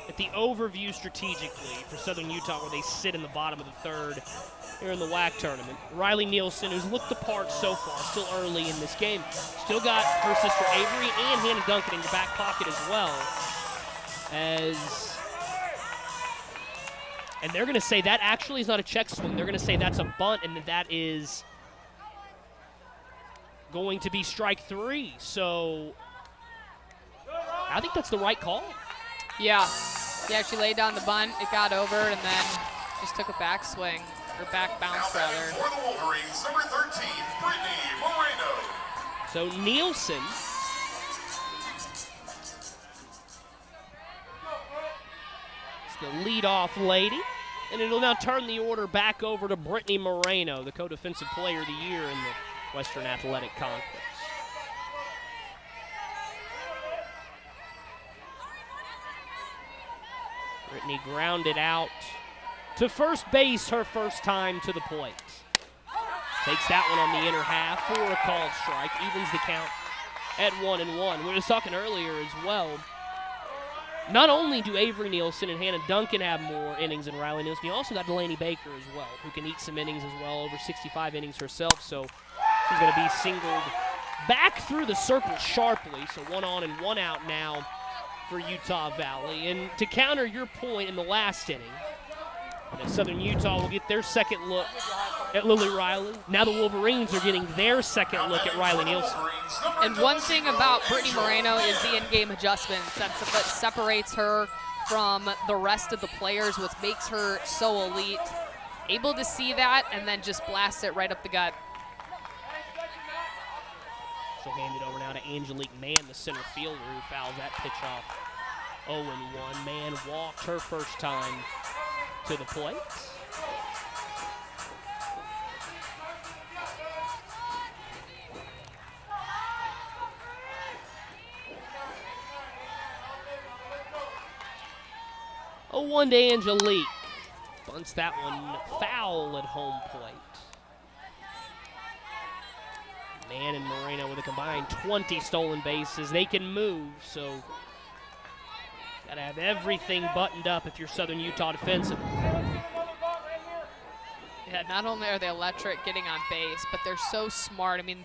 at the overview strategically for Southern Utah where they sit in the bottom of the 3rd here in the WAC tournament. Riley Nielsen, who's looked the part so far, still early in this game. Still got her sister Avery and Hannah Duncan in your back pocket as well. And they're going to say that actually is not a check swing. They're going to say that's a bunt, and that is going to be strike 3. So I think that's the right call. Yeah, she laid down the bunt. It got over, and then just took a back swing, or back bounce, rather. For the Wolverines, number 13, Brittany Moreno. So Nielsen is the leadoff lady, and it'll now turn the order back over to Brittany Moreno, the co-defensive player of the year in the Western Athletic Conference. Brittany grounded out to first base her first time to the plate. Takes that one on the inner half for a called strike, evens the count at 1-1. We were just talking earlier as well. Not only do Avery Nielsen and Hannah Duncan have more innings than Riley Nielsen, you also got Delaney Baker as well, who can eat some innings as well, over 65 innings herself. So she's going to be singled back through the circle sharply. So 1 on and 1 out now for Utah Valley. And to counter your point in the last inning, Southern Utah will get their second look at Lily Riley. Now the Wolverines are getting their second look at Riley Nielsen. And one thing about Brittany Moreno is the in-game adjustments. That's what separates her from the rest of the players, what makes her so elite. Able to see that and then just blast it right up the gut. She'll hand it over now to Angelique Mann, the center fielder, who fouls that pitch off 0-1. Man walked her first time to the plate. Oh, 1 to Angelique. Bunts that one foul at home plate. Mann and Moreno with a combined 20 stolen bases. They can move, so got to have everything buttoned up if you're Southern Utah defensive. Yeah, not only are they electric getting on base, but they're so smart. I mean,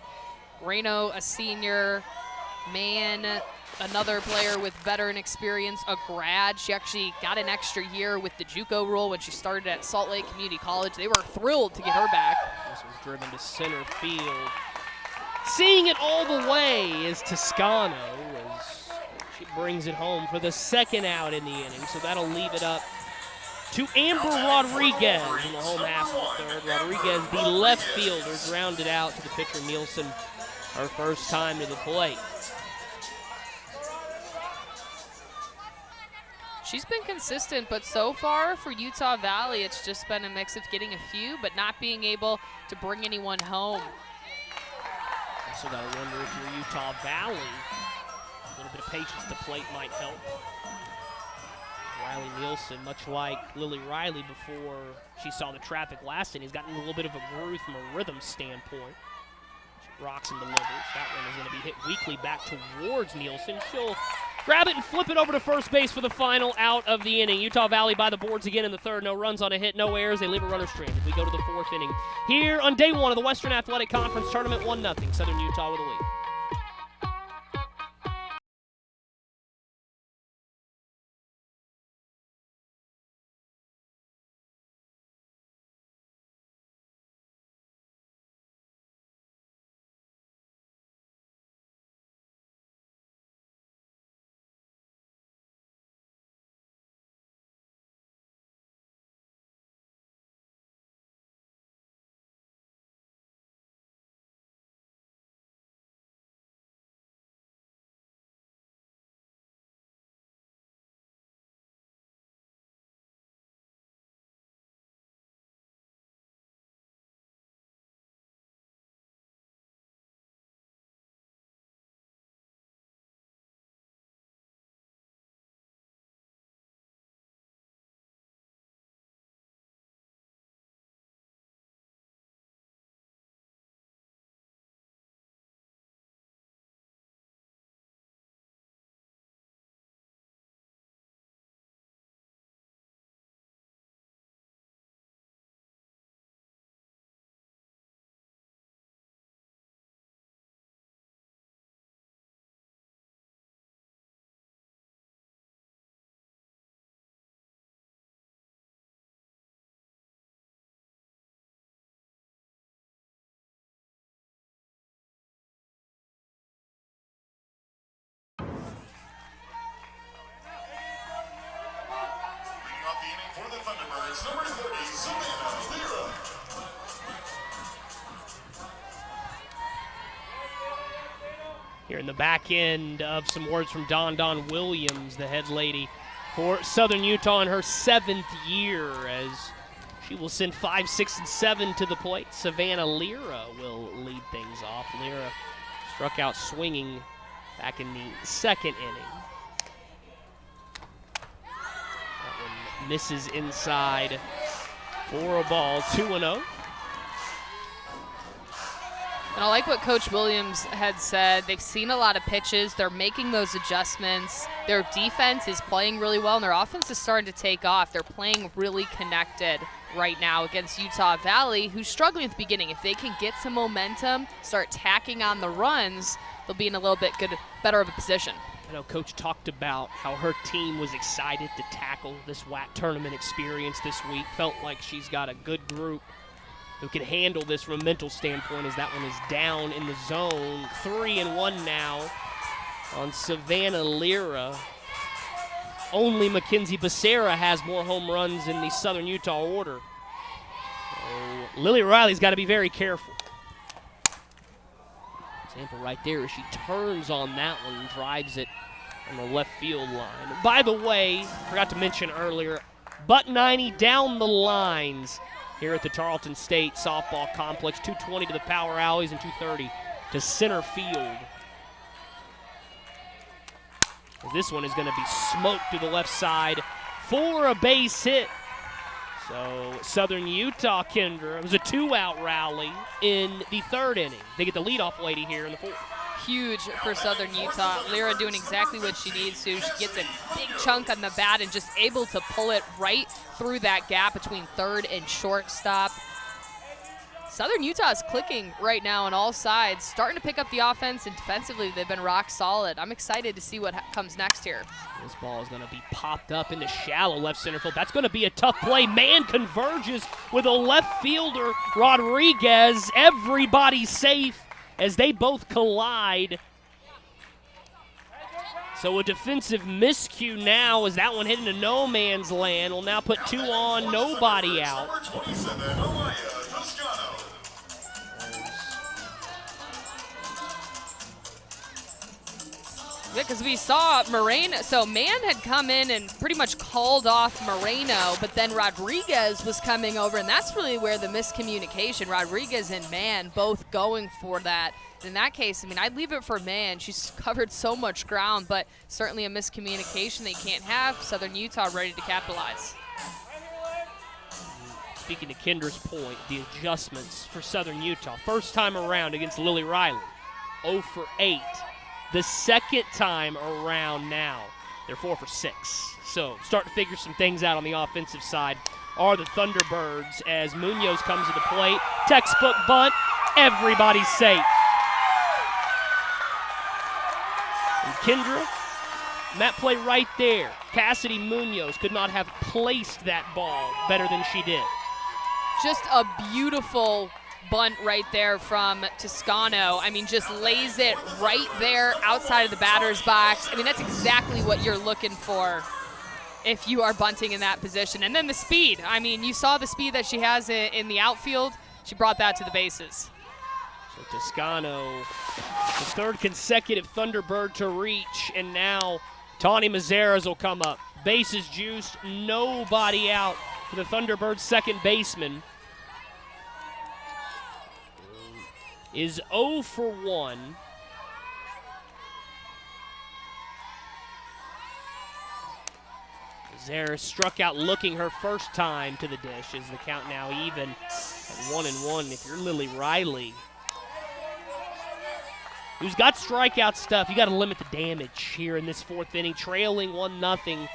Moreno, a senior, Mann, another player with veteran experience, a grad. She actually got an extra year with the JUCO rule when she started at Salt Lake Community College. They were thrilled to get her back. This was driven to center field. Seeing it all the way is Toscano as she brings it home for the second out in the inning. So that'll leave it up to Amber Rodriguez in the home half of the third. Rodriguez, the left fielder, grounded out to the pitcher Nielsen, her first time to the plate. She's been consistent, but so far for Utah Valley, it's just been a mix of getting a few, but not being able to bring anyone home. Also got to wonder if you're Utah Valley, a little bit of patience at the plate might help. Riley Nielsen, much like Lily Riley before she saw the traffic last inning, has gotten a little bit of a groove from a rhythm standpoint. She rocks and delivers. That one is going to be hit weakly back towards Nielsen. She'll grab it and flip it over to first base for the final out of the inning. Utah Valley by the boards again in the third. No runs on a hit, no errors. They leave a runner stranded. We go to the fourth inning. Here on day one of the Western Athletic Conference Tournament, 1-0. Southern Utah with a lead. For the Thunderbirds, number 30, Savannah Lira. Here in the back end of some words from Don Williams, the head lady for Southern Utah in her 7th year, as she will send 5, 6, and 7 to the plate. Savannah Lira will lead things off. Lira struck out swinging back in the second inning. Misses inside for a ball, 2-0. And I like what Coach Williams had said. They've seen a lot of pitches. They're making those adjustments. Their defense is playing really well, and their offense is starting to take off. They're playing really connected right now against Utah Valley, who's struggling at the beginning. If they can get some momentum, start tacking on the runs, they'll be in a little bit better of a position. I know Coach talked about how her team was excited to tackle this WAC tournament experience this week. Felt like she's got a good group who can handle this from a mental standpoint, as that one is down in the zone. 3-1 now on Savannah Lira. Only Mackenzie Becerra has more home runs in the Southern Utah order. So Lily Riley's got to be very careful. Example right there as she turns on that one, drives it on the left field line. By the way, forgot to mention earlier, buck 90 down the lines here at the Tarleton State softball complex. 220 to the power alleys and 230 to center field. This one is going to be smoked to the left side for a base hit. So Southern Utah, Kendra, it was a 2-out rally in the 3rd inning. They get the leadoff lady here in the 4th. Huge for Southern Utah. Lyra doing exactly what she needs to. She gets a big chunk on the bat and just able to pull it right through that gap between third and shortstop. Southern Utah is clicking right now on all sides, starting to pick up the offense, and defensively they've been rock solid. I'm excited to see what comes next here. This ball is going to be popped up into shallow left center field. That's going to be a tough play. Man converges with a left fielder, Rodriguez. Everybody safe as they both collide. So a defensive miscue now as that one hit into no man's land. Will now put 2 on, nobody out. Number 27, Amaya Toscano. Yeah, because we saw Moreno. So Mann had come in and pretty much called off Moreno, but then Rodriguez was coming over, and that's really where the miscommunication, Rodriguez and Mann both going for that. In that case, I mean, I'd leave it for Mann. She's covered so much ground, but certainly a miscommunication they can't have. Southern Utah ready to capitalize. Speaking to Kendra's point, the adjustments for Southern Utah. First time around against Lily Riley, 0 for 8. The second time around now, they're 4 for 6. So start to figure some things out on the offensive side are the Thunderbirds as Munoz comes to the plate. Textbook bunt, everybody's safe. And Kendra, that play right there, Cassidy Munoz could not have placed that ball better than she did. Just a beautiful bunt right there from Toscano. I mean, just lays it right there outside of the batter's box. I mean, that's exactly what you're looking for if you are bunting in that position. And then the speed. I mean, you saw the speed that she has in the outfield. She brought that to the bases. So Toscano, the 3rd consecutive Thunderbird to reach, and now Tawny Mazeras will come up. Bases juiced, nobody out for the Thunderbirds' second baseman. Is 0 for 1. Zara struck out looking her first time to the dish. Is the count now even at 1-1? If you're Lily Riley, who's got strikeout stuff, you got to limit the damage here in this 4th inning. Trailing 1-0. You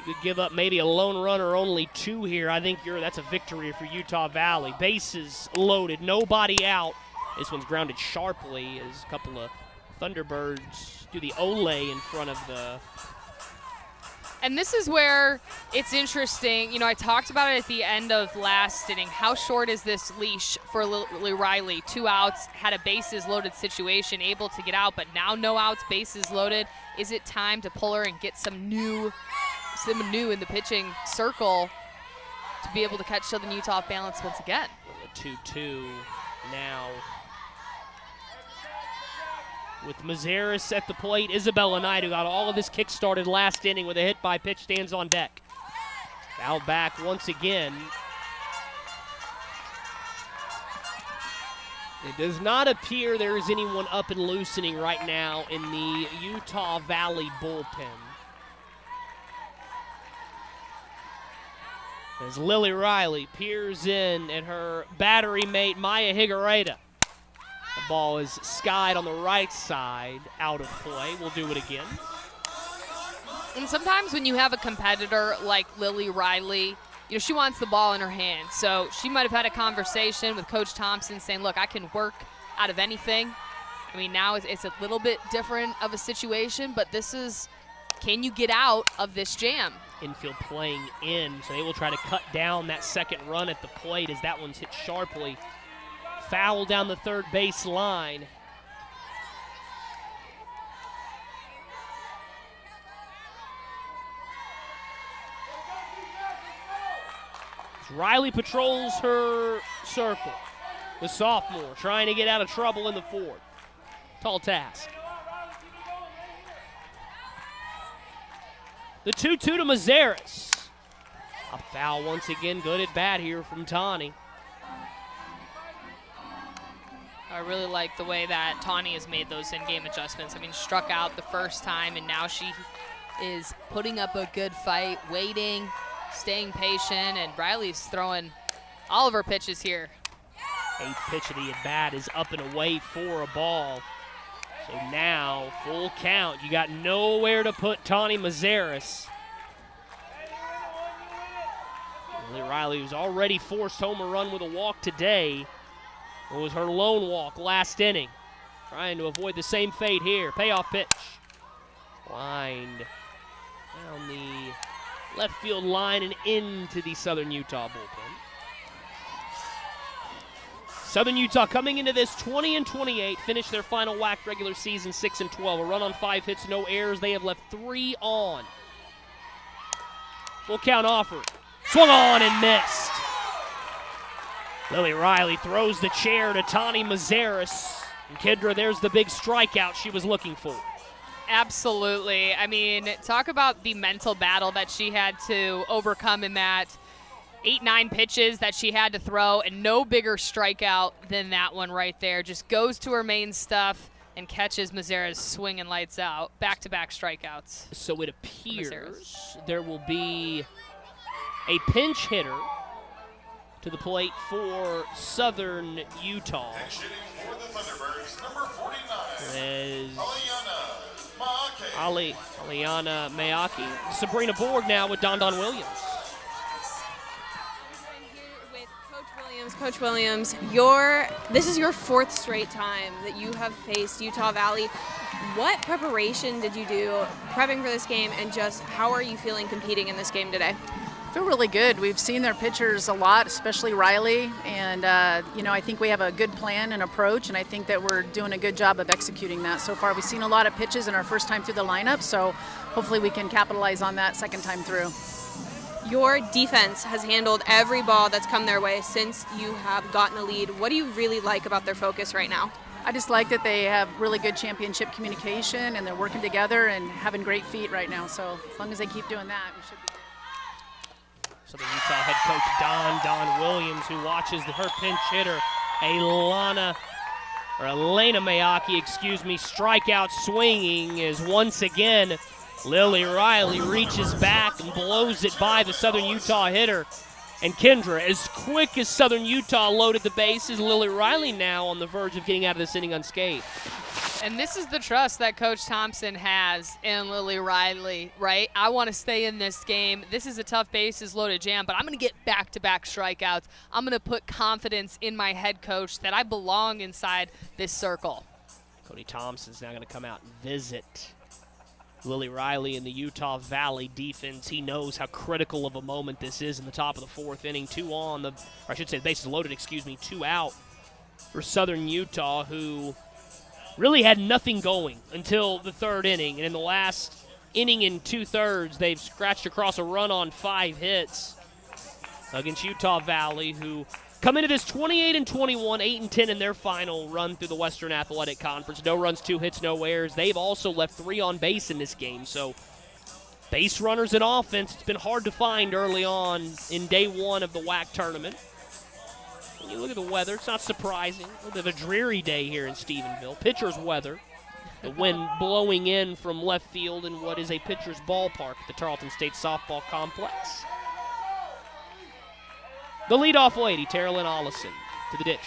could give up maybe a lone run or only 2 here. I think that's a victory for Utah Valley. Bases loaded, nobody out. This one's grounded sharply as a couple of Thunderbirds do the ole in front of the... And this is where it's interesting. You know, I talked about it at the end of last inning. How short is this leash for Lily Riley? 2 outs, had a bases loaded situation, able to get out, but now no outs, bases loaded. Is it time to pull her and get some new in the pitching circle to be able to catch Southern Utah off balance once again? A 2-2 now. With Mazeras at the plate, Isabella Knight, who got all of this kick-started last inning with a hit by pitch, stands on deck. Foul back once again. It does not appear there is anyone up and loosening right now in the Utah Valley bullpen. As Lily Riley peers in at her battery mate, Maya Higuereta. The ball is skied on the right side, out of play. We'll do it again. And sometimes when you have a competitor like Lily Riley, you know, she wants the ball in her hand. So she might have had a conversation with Coach Thompson saying, look, I can work out of anything. I mean, now it's a little bit different of a situation, but this is, can you get out of this jam? Infield playing in, so they will try to cut down that second run at the plate as that one's hit sharply. Foul down the third base line. As Riley patrols her circle. The sophomore trying to get out of trouble in the 4th. Tall task. The 2-2 to Mazeris. A foul once again, good at bat here from Tawny. I really like the way that Tawny has made those in-game adjustments. I mean, struck out the first time, and now she is putting up a good fight, waiting, staying patient, and Riley's throwing all of her pitches here. 8th pitch of the at-bat is up and away for a ball. So now, full count. You got nowhere to put Tawny Mazeris. Lily Riley, who's already forced home a run with a walk today. It was her lone walk last inning. Trying to avoid the same fate here. Payoff pitch. Lined down the left field line and into the Southern Utah bullpen. Southern Utah coming into this 20-28, finished their final WAC regular season 6-12. A run on 5 hits, no errors. They have left 3 on. Full count offer. Swung on and missed. Lily Riley throws the chair to Tawny Mazeris. And Kendra, there's the big strikeout she was looking for. Absolutely. I mean, talk about the mental battle that she had to overcome in that 8-9 pitches that she had to throw, and no bigger strikeout than that one right there. Just goes to her main stuff and catches Mazeris swinging lights out. Back-to-back strikeouts. So it appears there will be a pinch hitter to the plate for Southern Utah. Exiting for the Thunderbirds, number 49. As Aliana Maake. Aliana Mayaki. Sabrina Borg now with Don Williams. Coach Williams, this is your 4th straight time that you have faced Utah Valley. What preparation did you do prepping for this game, and just how are you feeling competing in this game today? I feel really good. We've seen their pitchers a lot, especially Riley, and I think we have a good plan and approach, and I think that we're doing a good job of executing that so far. We've seen a lot of pitches in our first time through the lineup, so hopefully we can capitalize on that second time through. Your defense has handled every ball that's come their way since you have gotten the lead. What do you really like about their focus right now? I just like that they have really good championship communication, and they're working together and having great feet right now. So as long as they keep doing that, we should be good. So the Utah head coach Don Williams, who watches her pinch hitter, Elena Mayaki, strikeout swinging, is once again Lily Riley reaches back and blows it by the Southern Utah hitter. And Kendra, as quick as Southern Utah loaded the bases, Lily Riley now on the verge of getting out of this inning unscathed. And this is the trust that Coach Thompson has in Lily Riley, right? I want to stay in this game. This is a tough bases loaded jam, but I'm going to get back-to-back strikeouts. I'm going to put confidence in my head coach that I belong inside this circle. Cody Thompson's now going to come out and visit Lily Riley in the Utah Valley defense. He knows how critical of a moment this is in the top of the 4th inning. 2 on the, or I should say bases loaded, 2 out for Southern Utah, who really had nothing going until the 3rd inning. And in the last inning and 2/3, they've scratched across a run on 5 hits against Utah Valley, who come into this 28-21, 8-10 in their final run through the Western Athletic Conference. No runs, 2 hits, no errors. They've also left 3 on base in this game. So base runners in offense, it's been hard to find early on in day 1 of the WAC tournament. When you look at the weather, it's not surprising. A little bit of a dreary day here in Stephenville. Pitcher's weather. The wind blowing in from left field in what is a pitcher's ballpark at the Tarleton State Softball Complex. The leadoff lady, Terrelyn Ollison, to the dish.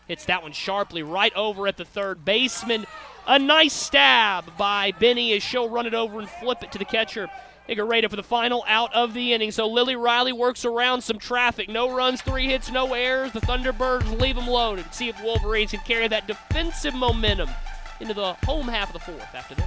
Hits that one sharply right over at the third baseman. A nice stab by Benny as she'll run it over and flip it to the catcher, Higuereta, for the final out of the inning. So Lily Riley works around some traffic. No runs, 3 hits, no errors. The Thunderbirds leave them loaded. See if Wolverines can carry that defensive momentum into the home half of the 4th after this.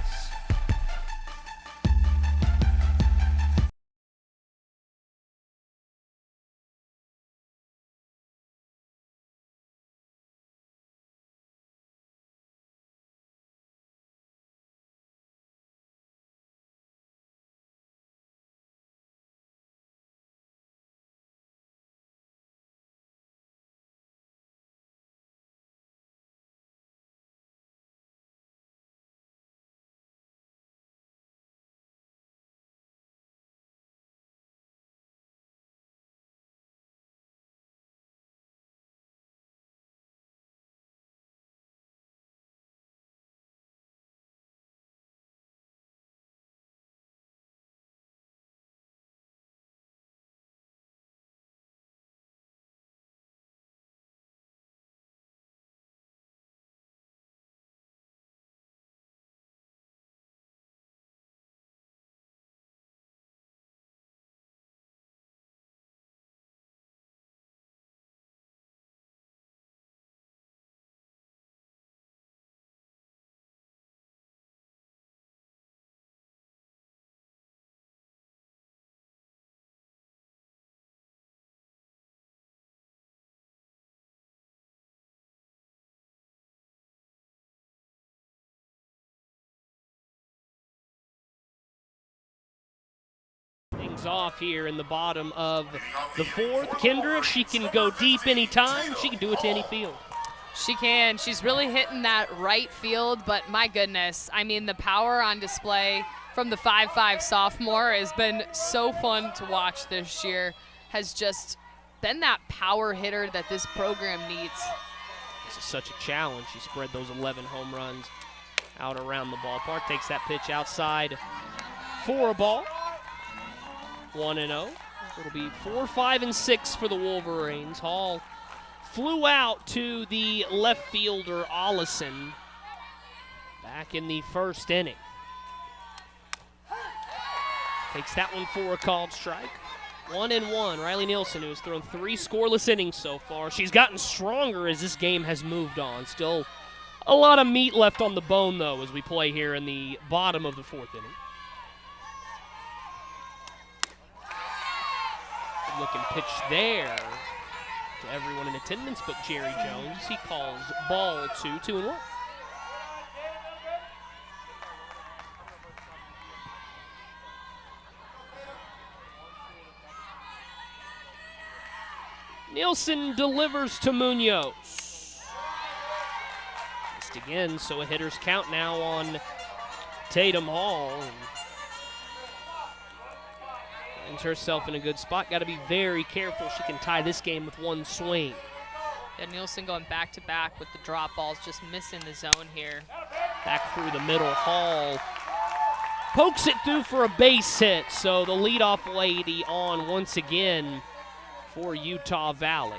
things off here in the bottom of the fourth. Kendra, she can go deep anytime. She can do it to any field. She can. She's really hitting that right field, but my goodness, I mean, the power on display from the 5'5" sophomore has been so fun to watch this year. Has just been that power hitter that this program needs. This is such a challenge. She spread those 11 home runs out around the ballpark. Takes that pitch outside for a ball. 1-0. It'll be 4, 5, and 6 for the Wolverines. Hall flew out to the left fielder, Ollison, back in the first inning. Takes that one for a called strike. 1-1. Riley Nielsen, who has thrown 3 scoreless innings so far. She's gotten stronger as this game has moved on. Still a lot of meat left on the bone, though, as we play here in the bottom of the 4th inning. Good looking pitch there to everyone in attendance but Jerry Jones. He calls ball 2, 2-1. Nielsen delivers to Munoz. Missed again, so a hitter's count now on Tatum Hall. Finds herself in a good spot. Got to be very careful. She can tie this game with one swing. Yeah, Nielsen going back-to-back with the drop balls, just missing the zone here. Back through the middle, Hall pokes it through for a base hit, so the leadoff lady on once again for Utah Valley.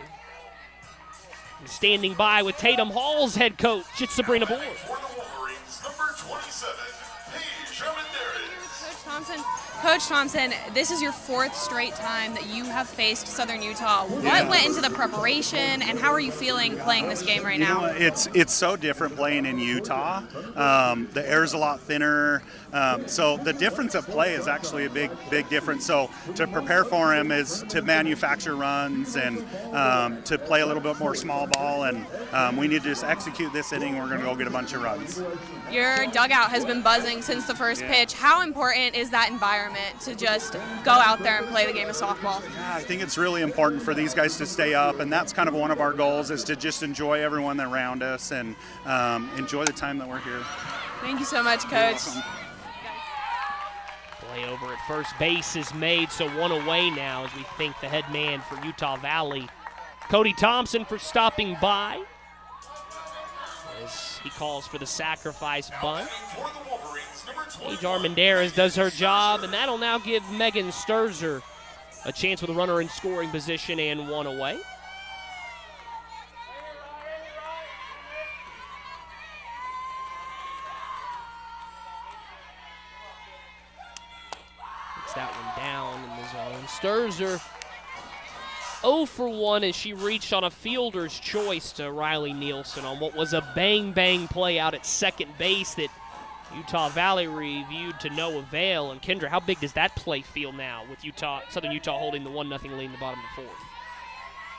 And standing by with Tatum Hall's head coach, it's Sabrina Board. For the Wolverines, number 27, Paige Armendariz. Coach Thompson, this is your 4th straight time that you have faced Southern Utah. What went into the preparation, and how are you feeling playing this game right now? It's so different playing in Utah. The air's a lot thinner, so the difference of play is actually a big difference. So to prepare for him is to manufacture runs and to play a little bit more small ball, and we need to just execute this inning. We're going to go get a bunch of runs. Your dugout has been buzzing since the first pitch. How important is that environment to just go out there and play the game of softball? Yeah, I think it's really important for these guys to stay up, and that's kind of one of our goals, is to just enjoy everyone around us and enjoy the time that we're here. Thank you so much, Coach. Play over at first base is made, so one away now as we thank the head man for Utah Valley, Cody Thompson, for stopping by. As he calls for the sacrifice bunt. Paige Armendariz does her job, and that'll now give Megan Sturzer a chance with a runner in scoring position and one away. Gets that one down in the zone. Sturzer 0 for 1 as she reached on a fielder's choice to Riley Nielsen on what was a bang-bang play out at second base that Utah Valley reviewed to no avail. And Kendra, how big does that play feel now with Southern Utah holding the 1-0 lead in the bottom of the 4th?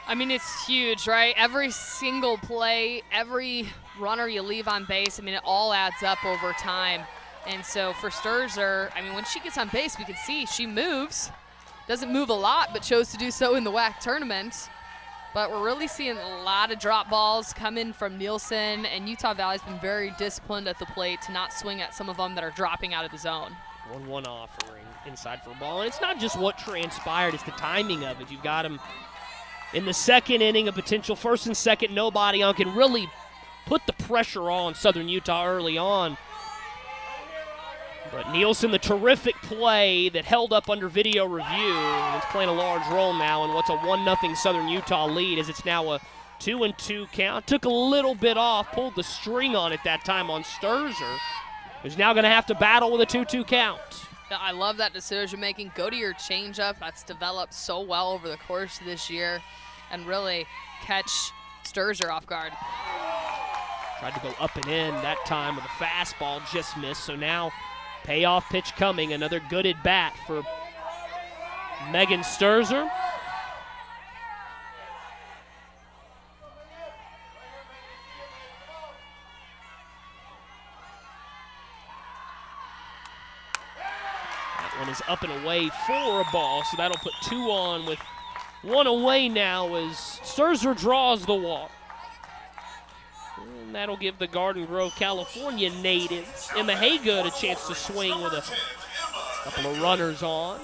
I mean, it's huge, right? Every single play, every runner you leave on base, I mean, it all adds up over time. And so for Sturzer, I mean, when she gets on base, we can see she moves. Doesn't move a lot, but chose to do so in the WAC tournament. But we're really seeing a lot of drop balls coming from Nielsen, and Utah Valley's been very disciplined at the plate to not swing at some of them that are dropping out of the zone. 1-1 offering inside for a ball. And it's not just what transpired, it's the timing of it. You've got him in the second inning, a potential first and second nobody on, can really put the pressure on Southern Utah early on. But Nielsen, the terrific play that held up under video review, and it's playing a large role now in what's a 1-0 Southern Utah lead, as it's now a 2-2 count. Took a little bit off, pulled the string on it that time on Sturzer, who's now going to have to battle with a 2-2 count. I love that decision making. Go to your changeup. That's developed so well over the course of this year, and really catch Sturzer off guard. Tried to go up and in that time with a fastball, just missed. So now payoff pitch coming, another good at bat for Megan Sturzer. That one is up and away for a ball, so that'll put 2 on with 1 away now as Sterzer draws the walk. And that'll give the Garden Grove, California native Emma Haygood a chance to swing with a couple of runners on.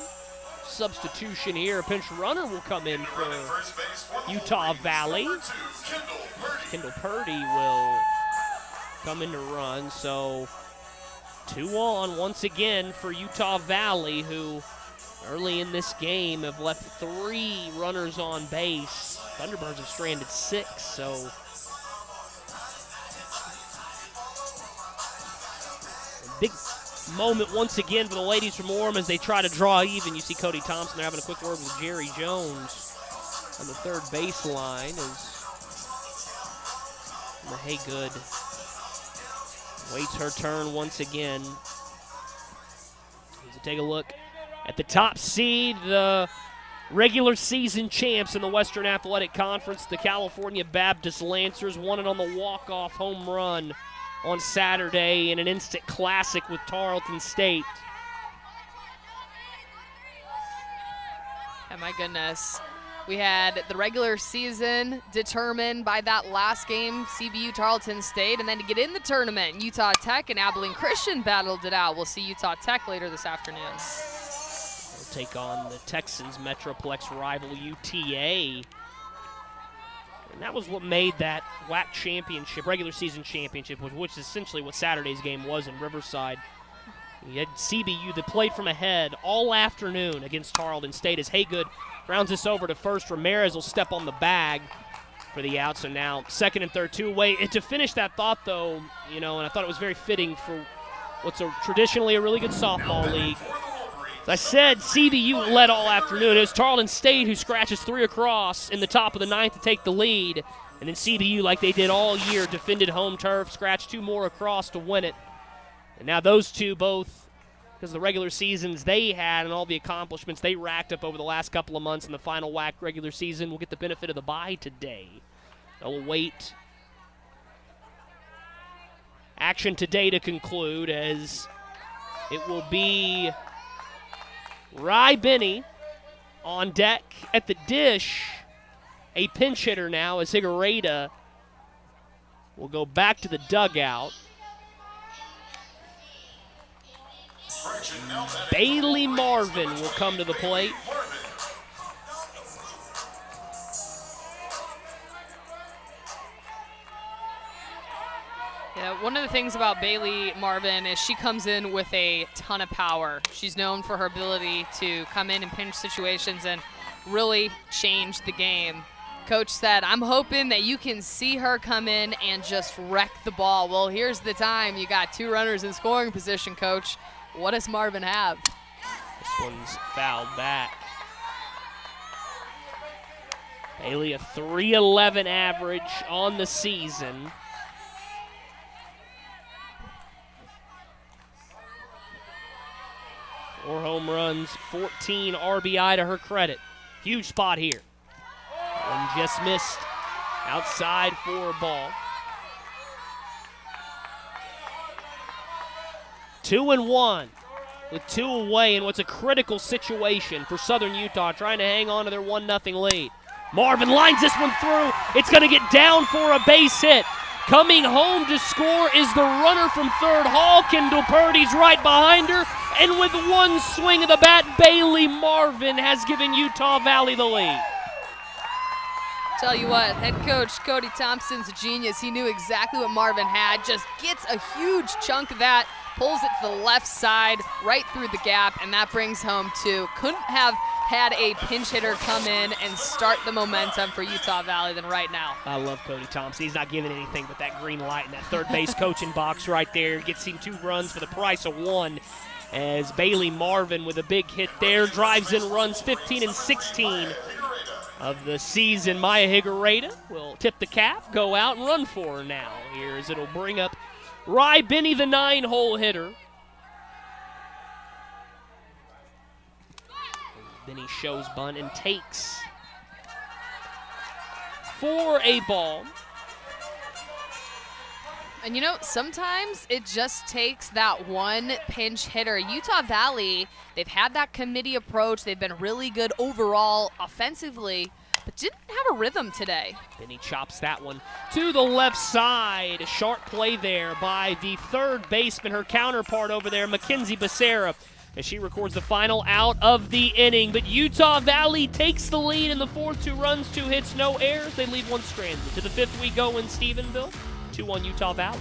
Substitution here. A pinch runner will come in for Utah Valley. Kendall Purdy will come in to run. So 2 on once again for Utah Valley, who early in this game have left 3 runners on base. Thunderbirds have stranded 6, so a big moment once again for the ladies from Orem as they try to draw even. You see Cody Thompson, they're having a quick word with Jerry Jones on the third baseline as Haygood waits her turn once again. As we take a look at the top seed, the regular season champs in the Western Athletic Conference, the California Baptist Lancers, won it on the walk-off home run on Saturday in an instant classic with Tarleton State. Oh my goodness. We had the regular season determined by that last game, CBU Tarleton State, and then to get in the tournament, Utah Tech and Abilene Christian battled it out. We'll see Utah Tech later this afternoon. They'll take on the Texans Metroplex rival UTA. And that was what made that WAC championship, regular season championship, which is essentially what Saturday's game was in Riverside. You had CBU that played from ahead all afternoon against Tarleton State as Haygood rounds this over to first. Ramirez will step on the bag for the out. So now second and third, 2 away. And to finish that thought, though, and I thought it was very fitting for what's traditionally a really good softball league. As I said, CBU led all afternoon. It was Tarleton State who scratches 3 across in the top of the 9th to take the lead. And then CBU, like they did all year, defended home turf, scratched 2 more across to win it. And now those two both, because of the regular seasons they had and all the accomplishments they racked up over the last couple of months in the final WAC regular season, will get the benefit of the bye today. They'll wait action today to conclude as it will be Rye Benny on deck at the dish. A pinch hitter now as Higuereta will go back to the dugout. Bailey Marvin will come to the plate. Yeah, one of the things about Bailey Marvin is she comes in with a ton of power. She's known for her ability to come in pinch situations and really change the game. Coach said, I'm hoping that you can see her come in and just wreck the ball. Well, here's the time. You got 2 runners in scoring position, Coach. What does Marvin have? This one's fouled back. Bailey, a .311 average on the season. Four home runs, 14 RBI to her credit. Huge spot here. One just missed outside for a ball. 2-1 with 2 away in what's a critical situation for Southern Utah, trying to hang on to their 1-0 lead. Marvin lines this one through. It's going to get down for a base hit. Coming home to score is the runner from third, Hall. Kendall Purdy's right behind her. And with one swing of the bat, Bailey Marvin has given Utah Valley the lead. Tell you what, head coach Cody Thompson's a genius. He knew exactly what Marvin had, just gets a huge chunk of that, pulls it to the left side, right through the gap, and that brings home 2. Couldn't have had a pinch hitter come in and start the momentum for Utah Valley than right now. I love Cody Thompson. He's not giving anything but that green light in that third base coaching box right there. Gets him 2 runs for the price of 1. As Bailey Marvin with a big hit there, drives in runs 15 and 16 of the season. Maya Higuereta will tip the cap, go out and run for her now. Here as it'll bring up Rye Benny, the 9-hole hitter. Benny shows bunt and takes for a ball. And sometimes it just takes that one pinch hitter. Utah Valley, they've had that committee approach. They've been really good overall offensively, but didn't have a rhythm today. Then he chops that one to the left side. A sharp play there by the third baseman, her counterpart over there, Mackenzie Becerra, as she records the final out of the inning. But Utah Valley takes the lead in the fourth. 2 runs, 2 hits, no errors. They leave one stranded. To the 5th we go in Stephenville. 2-1 Utah Valley.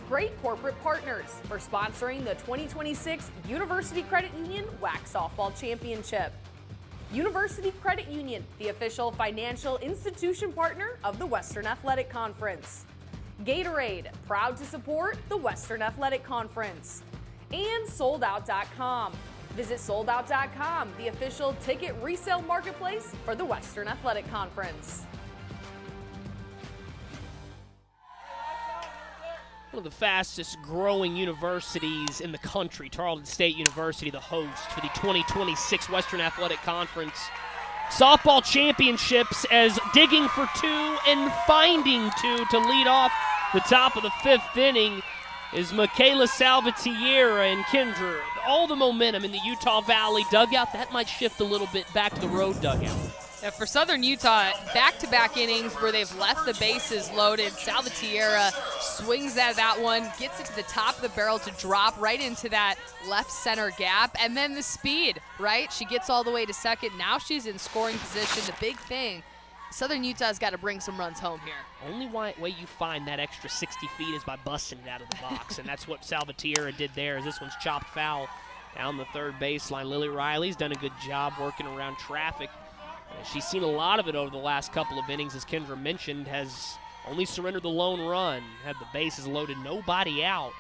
Great corporate partners for sponsoring the 2026 University Credit Union WAC Softball Championship. University Credit Union, the official financial institution partner of the Western Athletic Conference. Gatorade, proud to support the Western Athletic Conference. And SoldOut.com. Visit SoldOut.com, the official ticket resale marketplace for the Western Athletic Conference. One of the fastest growing universities in the country, Tarleton State University, the host for the 2026 Western Athletic Conference Softball Championships, as digging for 2 and finding 2 to lead off the top of the 5th inning is Michaela Salvatierra and Kendra. All the momentum in the Utah Valley dugout. That might shift a little bit back to the road dugout. Yeah, for Southern Utah, back-to-back innings where they've left the bases loaded. Salvatierra swings at that one, gets it to the top of the barrel to drop right into that left center gap, and then the speed, right? She gets all the way to second. Now she's in scoring position. The big thing, Southern Utah's got to bring some runs home here. Only way you find that extra 60 feet is by busting it out of the box, and that's what Salvatierra did there, as this one's chopped foul down the third baseline. Lily Riley's done a good job working around traffic. She's seen a lot of it over the last couple of innings, as Kendra mentioned, has only surrendered the lone run, had the bases loaded, nobody out.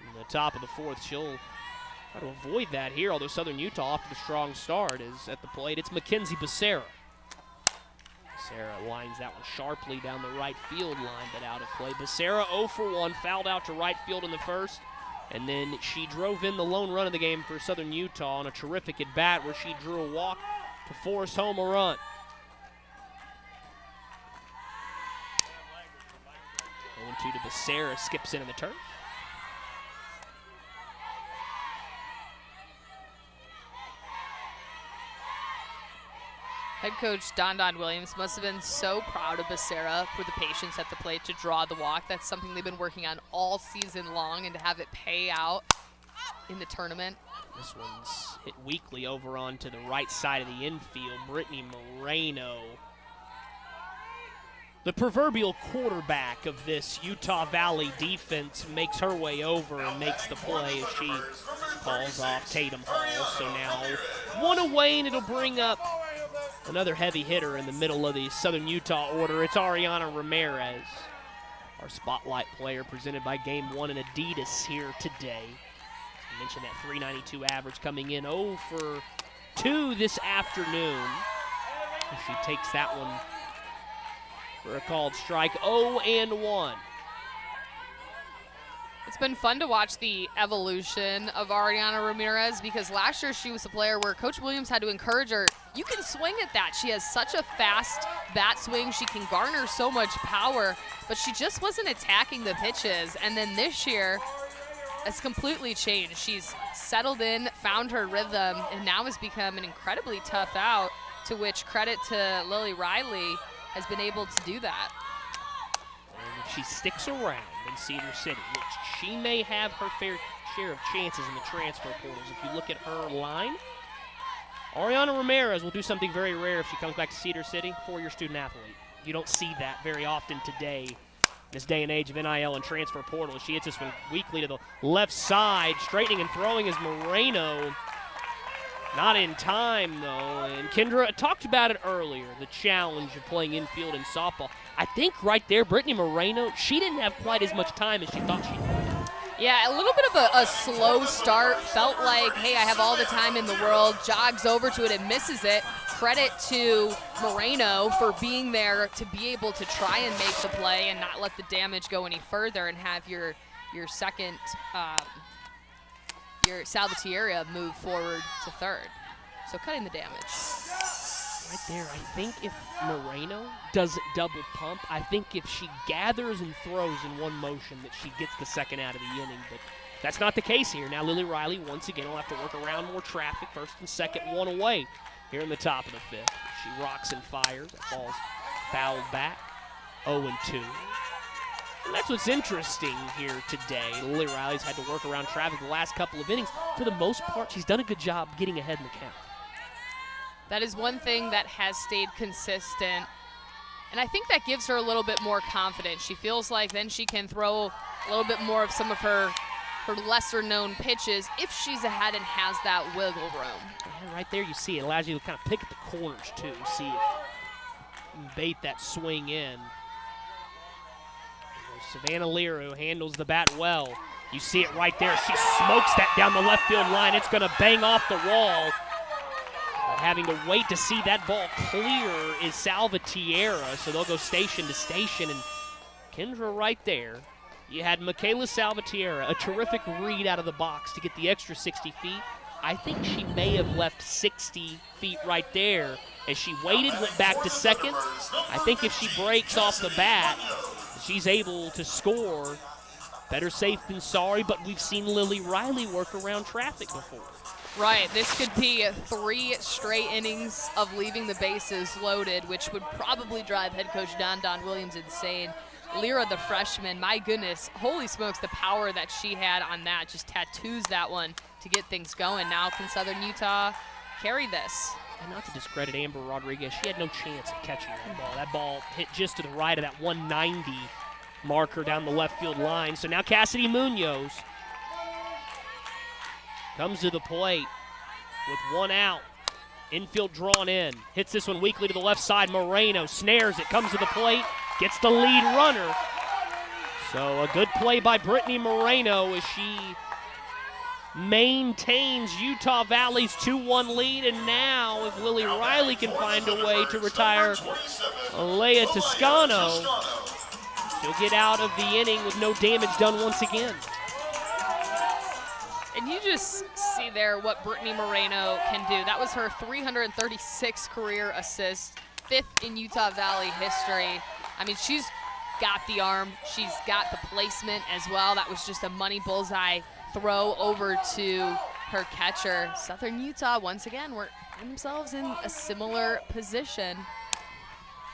In the top of the 4th, she'll try to avoid that here, although Southern Utah, off to the strong start, is at the plate. It's Mackenzie Becerra. Becerra lines that one sharply down the right field line, but out of play. Becerra 0 for 1, fouled out to right field in the first, and then she drove in the lone run of the game for Southern Utah on a terrific at-bat where she drew a walk to force home a run. 0-2 to Becerra, skips into the turf. Head coach Don Williams must have been so proud of Becerra for the patience at the plate to draw the walk. That's something they've been working on all season long, and to have it pay out in the tournament. This one's hit weakly over onto the right side of the infield. Brittany Moreno, the proverbial quarterback of this Utah Valley defense, makes her way over and makes the play as she calls off Tatum Hall. So now 1 away, and it'll bring up another heavy hitter in the middle of the Southern Utah order. It's Ariana Ramirez, our spotlight player, presented by Game 1 and Adidas here today. I mentioned that .392 average, coming in 0 for 2 this afternoon. She takes that one for a called strike. 0-1. It's been fun to watch the evolution of Ariana Ramirez because last year she was a player where Coach Williams had to encourage her, you can swing at that. She has such a fast bat swing. She can garner so much power, but she just wasn't attacking the pitches. And then this year, it's completely changed. She's settled in, found her rhythm, and now has become an incredibly tough out, to which credit to Lily Riley has been able to do that. And if she sticks around in Cedar City, which she may have her fair share of chances in the transfer portals. If you look at her line, Ariana Ramirez will do something very rare if she comes back to Cedar City, 4-year student athlete. You don't see that very often today, this day and age of NIL and transfer portal. She hits this one weakly to the left side. Straightening and throwing is Moreno. Not in time, though. And Kendra talked about it earlier, the challenge of playing infield in softball. I think right there, Brittany Moreno, she didn't have quite as much time as she thought she did. Yeah, a little bit of a slow start. Felt like, hey, I have all the time in the world. Jogs over to it and misses it. Credit to Moreno for being there to be able to try and make the play and not let the damage go any further and have your second, your Salvatierra move forward to third. So cutting the damage. Right there, I think if Moreno doesn't double pump, I think if she gathers and throws in one motion that she gets the second out of the inning, but that's not the case here. Now Lily Riley once again will have to work around more traffic. First and second, one away here in the top of the fifth. She rocks and fires. That ball's fouled back, 0-2. And that's what's interesting here today. Lily Riley's had to work around traffic the last couple of innings. For the most part, she's done a good job getting ahead in the count. That is one thing that has stayed consistent, and I think that gives her a little bit more confidence. She feels like then she can throw a little bit more of some of her lesser-known pitches if she's ahead and has that wiggle room. And right there you see it allows you to kind of pick at the corners too, see if you can bait that swing in. Savannah Leroux handles the bat well. You see it right there. She smokes that down the left field line. It's going to bang off the wall. But having to wait to see that ball clear is Salvatierra, so they'll go station to station. And Kendra right there. You had Michaela Salvatierra, a terrific read out of the box to get the extra 60 feet. I think she may have left 60 feet right there. As she waited, went back to second. I think if she breaks off the bat, she's able to score. Better safe than sorry, but we've seen Lily Riley work around traffic before. Right, this could be 3 straight innings of leaving the bases loaded, which would probably drive head coach Don Williams insane. Lyra, the freshman, my goodness, holy smokes, the power that she had on that, just tattoos that one to get things going. Now can Southern Utah carry this? And not to discredit Amber Rodriguez, she had no chance of catching that ball. That ball hit just to the right of that 190 marker down the left field line. So now Cassidy Munoz comes to the plate with 1 out. Infield drawn in. Hits this one weakly to the left side. Moreno snares it, comes to the plate, gets the lead runner. So a good play by Brittany Moreno as she maintains Utah Valley's 2-1 lead. And now if Lily Riley can find a way to retire Alea Toscano, she'll get out of the inning with no damage done once again. And you just see there what Brittany Moreno can do. That was her 336th career assist, 5th in Utah Valley history. I mean, she's got the arm. She's got the placement as well. That was just a money bullseye throw over to her catcher. Southern Utah, once again, were themselves in a similar position.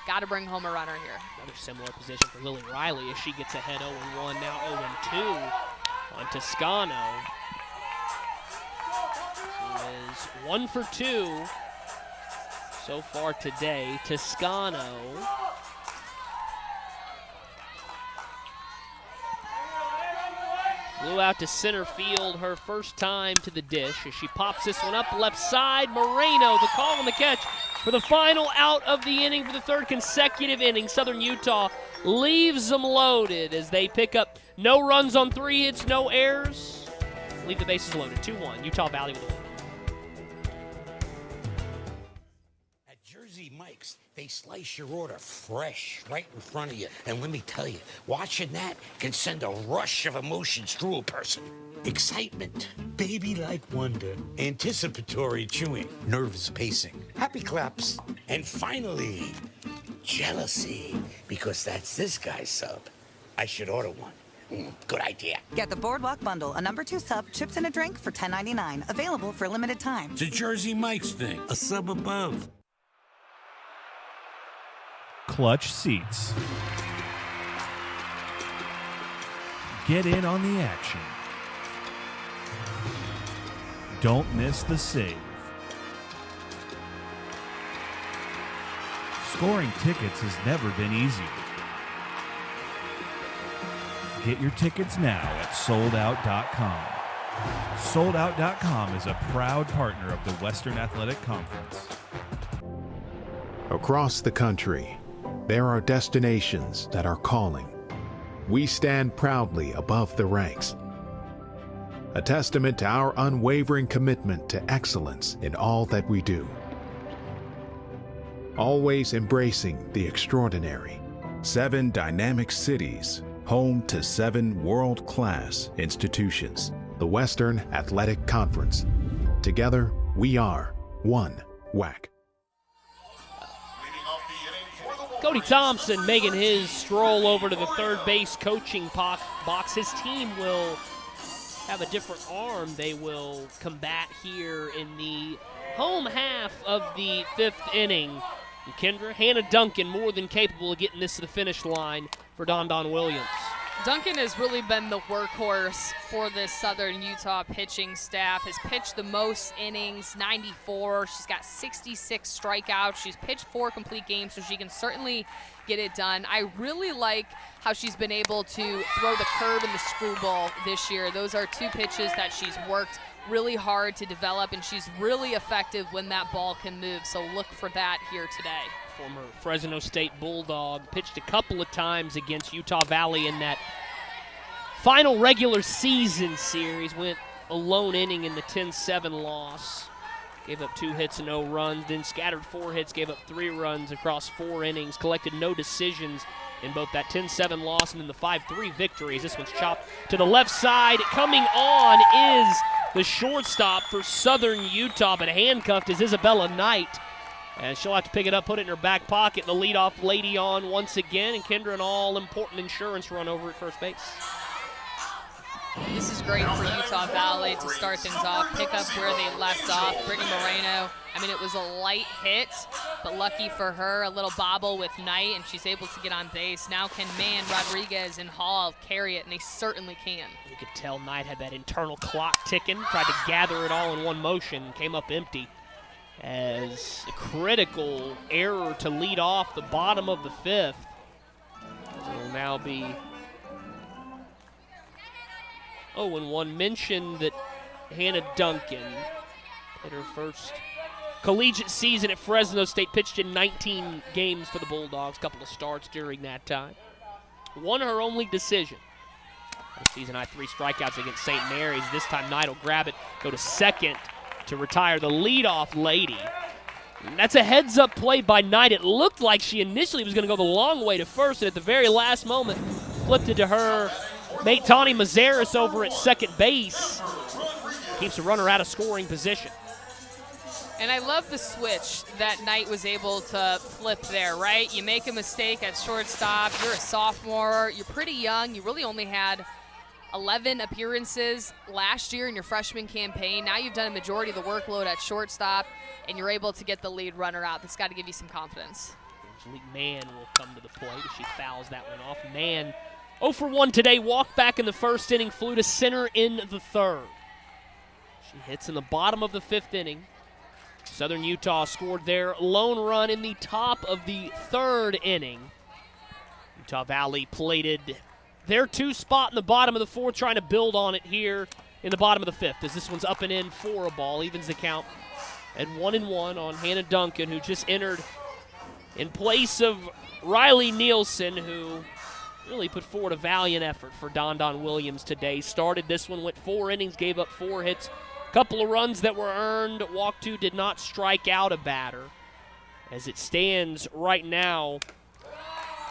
Got to bring home a runner here. Another similar position for Lily Riley as she gets ahead 0-1, now 0-2 on Toscano. She is 1 for 2 so far today. Toscano flew out to center field her first time to the dish as she pops this one up left side. Moreno, the call on the catch for the final out of the inning for the 3rd consecutive inning. Southern Utah leaves them loaded as they pick up no runs on 3 hits, no errors. Leave the bases loaded. 2-1, Utah Valley with a win. At Jersey Mike's, Wax. They slice your order fresh right in front of you. And let me tell you, watching that can send a rush of emotions through a person. Excitement, baby-like wonder, anticipatory chewing, nervous pacing, happy claps, and finally, jealousy, because that's this guy's sub. I should order one. Good idea. Get the Boardwalk Bundle, a number 2 sub, chips and a drink for $10.99. Available for a limited time. It's a Jersey Mike's thing, a sub above. Clutch Seats. Get in on the action. Don't miss the save. Scoring tickets has never been easier. Get your tickets now at soldout.com. Soldout.com is a proud partner of the Western Athletic Conference. Across the country, there are destinations that are calling. We stand proudly above the ranks, a testament to our unwavering commitment to excellence in all that we do. Always embracing the extraordinary. 7 dynamic cities, home to 7 world-class institutions. The Western Athletic Conference. Together, we are one WAC. Cody Thompson making his stroll over to the third base coaching box. His team will have a different arm they will combat here in the home half of the 5th inning. And Kendra, Hannah Duncan more than capable of getting this to the finish line for Don Williams. Duncan has really been the workhorse for this Southern Utah pitching staff. Has pitched the most innings, 94. She's got 66 strikeouts. She's pitched 4 complete games, so she can certainly get it done. I really like how she's been able to throw the curve and the screwball this year. Those are 2 pitches that she's worked really hard to develop, and she's really effective when that ball can move. So look for that here today. Former Fresno State Bulldog pitched a couple of times against Utah Valley in that final regular season series. Went a lone inning in the 10-7 loss. Gave up 2 hits and no runs, then scattered 4 hits, gave up 3 runs across 4 innings, collected no decisions in both that 10-7 loss and then the 5-3 victories. This one's chopped to the left side. Coming on is the shortstop for Southern Utah, but handcuffed is Isabella Knight. And she'll have to pick it up, put it in her back pocket. The leadoff lady on once again, and Kendra an all-important insurance run over at first base. This is great for Utah Valley to start things off, pick up where they left off. Brittany Moreno, I mean, it was a light hit, but lucky for her, a little bobble with Knight, and she's able to get on base. Now can Mann, Rodriguez, and Hall carry it, and they certainly can. You could tell Knight had that internal clock ticking, tried to gather it all in one motion, came up empty. As a critical error to lead off the bottom of the 5th. It will now be 0-1. Mentioned that Hannah Duncan had her first collegiate season at Fresno State, pitched in 19 games for the Bulldogs, a couple of starts during that time. Won her only decision. This season, 3 strikeouts against St. Mary's. This time, Knight will grab it, go to second to retire the leadoff lady. And that's a heads-up play by Knight. It looked like she initially was going to go the long way to first, and at the very last moment, flipped it to her mate Tawny Mazaris over at second base. Keeps the runner out of scoring position. And I love the switch that Knight was able to flip there, right? You make a mistake at shortstop, you're a sophomore, you're pretty young, you really only had 11 appearances last year in your freshman campaign. Now you've done a majority of the workload at shortstop, and you're able to get the lead runner out. That's got to give you some confidence. Angelique Mann will come to the plate as she fouls that one off. Mann 0 for 1 today, walked back in the first inning, flew to center in the 3rd. She hits in the bottom of the 5th inning. Southern Utah scored their lone run in the top of the 3rd inning. Utah Valley plated their 2 spot in the bottom of the 4th, trying to build on it here in the bottom of the 5th, as this one's up and in for a ball. Evens the count at 1-1 on Hannah Duncan, who just entered in place of Riley Nielsen, who really put forward a valiant effort for Don Williams today. Started this one, went 4 innings, gave up 4 hits, couple of runs that were earned, walked 2, did not strike out a batter. As it stands right now,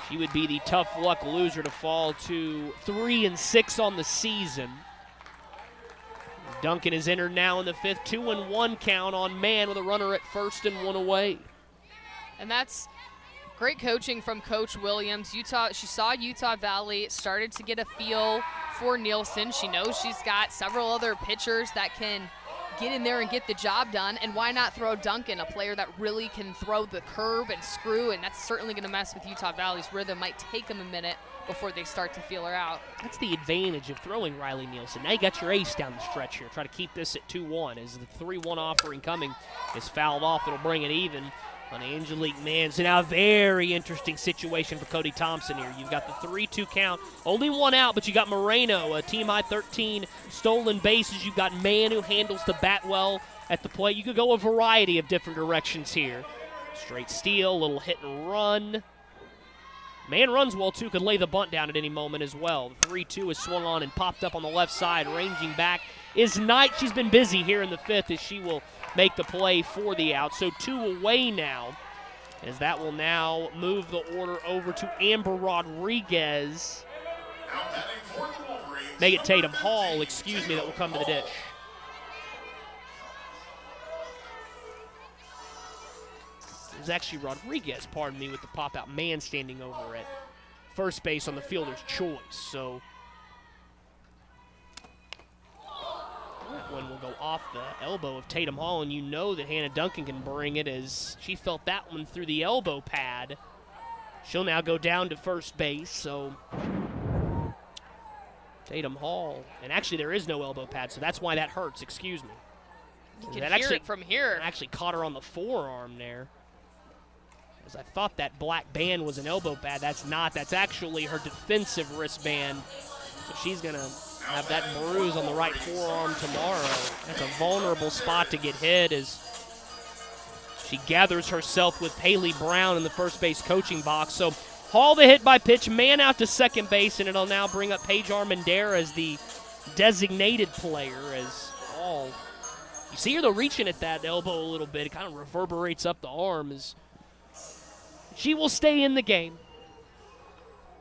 she would be the tough luck loser to fall to 3-6 on the season. Duncan is entered now in the fifth, 2-1 count on man with a runner at first and one away. And that's great coaching from Coach Williams. She saw Utah Valley, started to get a feel for Nielsen. She knows she's got several other pitchers that can get in there and get the job done. And why not throw Duncan, a player that really can throw the curve and screw, and that's certainly going to mess with Utah Valley's rhythm. Might take them a minute before they start to feel her out. That's the advantage of throwing Riley Nielsen. Now you got your ace down the stretch here. Try to keep this at 2-1 as the 3-1 offering coming is fouled off. It'll bring it even on Angelique Mann. So now a very interesting situation for Cody Thompson here. You've got the 3-2 count. Only one out, but you got Moreno, a team-high 13 stolen bases. You've got Mann who handles the bat well at the plate. You could go a variety of different directions here. Straight steal, little hit and run. Mann runs well, too. Could lay the bunt down at any moment as well. The 3-2 is swung on and popped up on the left side. Ranging back is Knight. She's been busy here in the fifth as she will make the play for the out. So 2 away now, as that will now move the order over to Amber Rodriguez. Make it Tatum Hall, excuse me, that will come to the dish. It was actually Rodriguez, pardon me, with the pop-out. Man standing over at first base on the fielder's choice. So that one will go off the elbow of Tatum Hall, and you know that Hannah Duncan can bring it as she felt that one through the elbow pad. She'll now go down to first base, so Tatum Hall, and actually there is no elbow pad, so that's why that hurts, excuse me. You can hear it from here. I actually caught her on the forearm there. As I thought that black band was an elbow pad. That's not. That's actually her defensive wristband. So she's going to have that bruise on the right forearm tomorrow. That's a vulnerable spot to get hit as she gathers herself with Haley Brown in the first base coaching box. So Hall the hit by pitch, man out to second base, and it'll now bring up Paige Armendariz as the designated player. As Hall, you see her though reaching at that elbow a little bit. It kind of reverberates up the arm as she will stay in the game.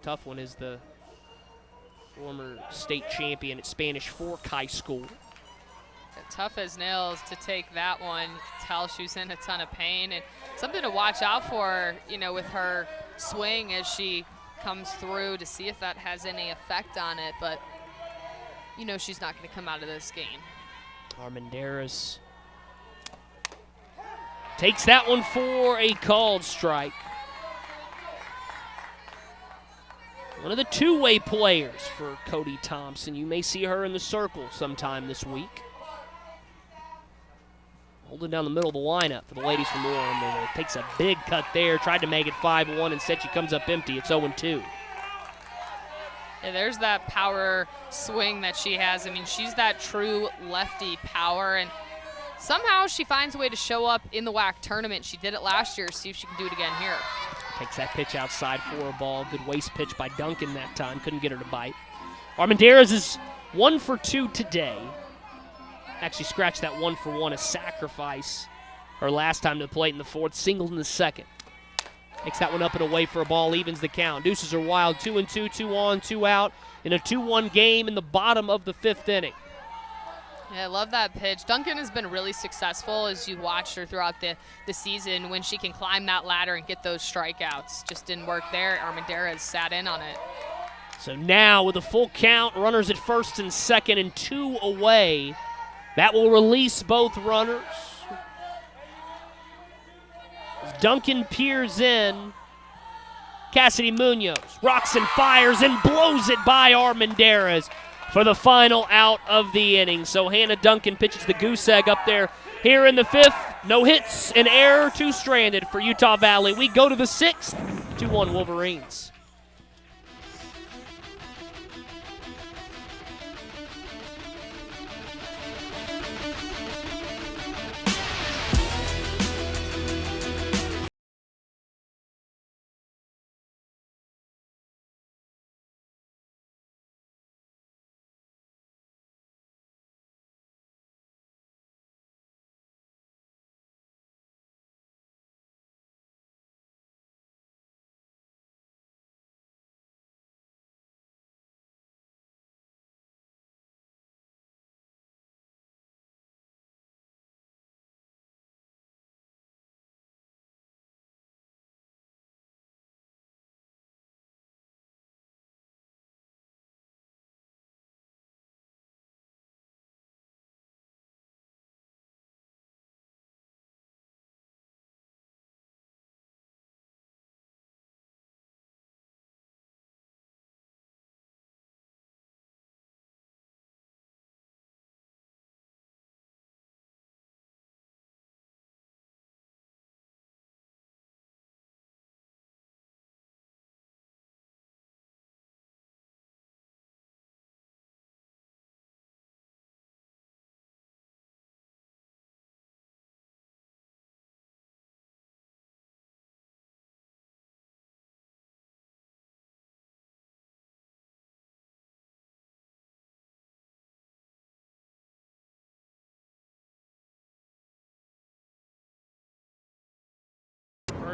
Tough one is the former state champion at Spanish Fork High School. Tough as nails to take that one. Tell she was in a ton of pain, and something to watch out for, you know, with her swing as she comes through to see if that has any effect on it. But you know she's not going to come out of this game. Armendariz takes that one for a called strike. One of the two-way players for Cody Thompson. You may see her in the circle sometime this week. Holding down the middle of the lineup for the ladies from Orem. Takes a big cut there. Tried to make it 5-1. Instead, she comes up empty. It's 0-2. Yeah, there's that power swing that she has. I mean, she's that true lefty power, and somehow she finds a way to show up in the WAC tournament. She did it last year. See if she can do it again here. Takes that pitch outside for a ball. Good waist pitch by Duncan that time. Couldn't get her to bite. Armendariz is 1 for 2 today. Actually scratched that 1 for 1, a sacrifice. Her last time to the plate in the fourth, singled in the second. Makes that one up and away for a ball, evens the count. Deuces are wild, 2-2, 2 on, 2 out in a 2-1 game in the bottom of the fifth inning. Yeah, I love that pitch. Duncan has been really successful as you watched her throughout the season when she can climb that ladder and get those strikeouts. Just didn't work there. Armendariz sat in on it. So now with a full count, runners at first and second and 2 away. That will release both runners. As Duncan peers in, Cassidy Munoz rocks and fires and blows it by Armendariz for the final out of the inning. So Hannah Duncan pitches the goose egg up there here in the fifth. No hits, an error, 2 stranded for Utah Valley. We go to the sixth, 2-1 Wolverines.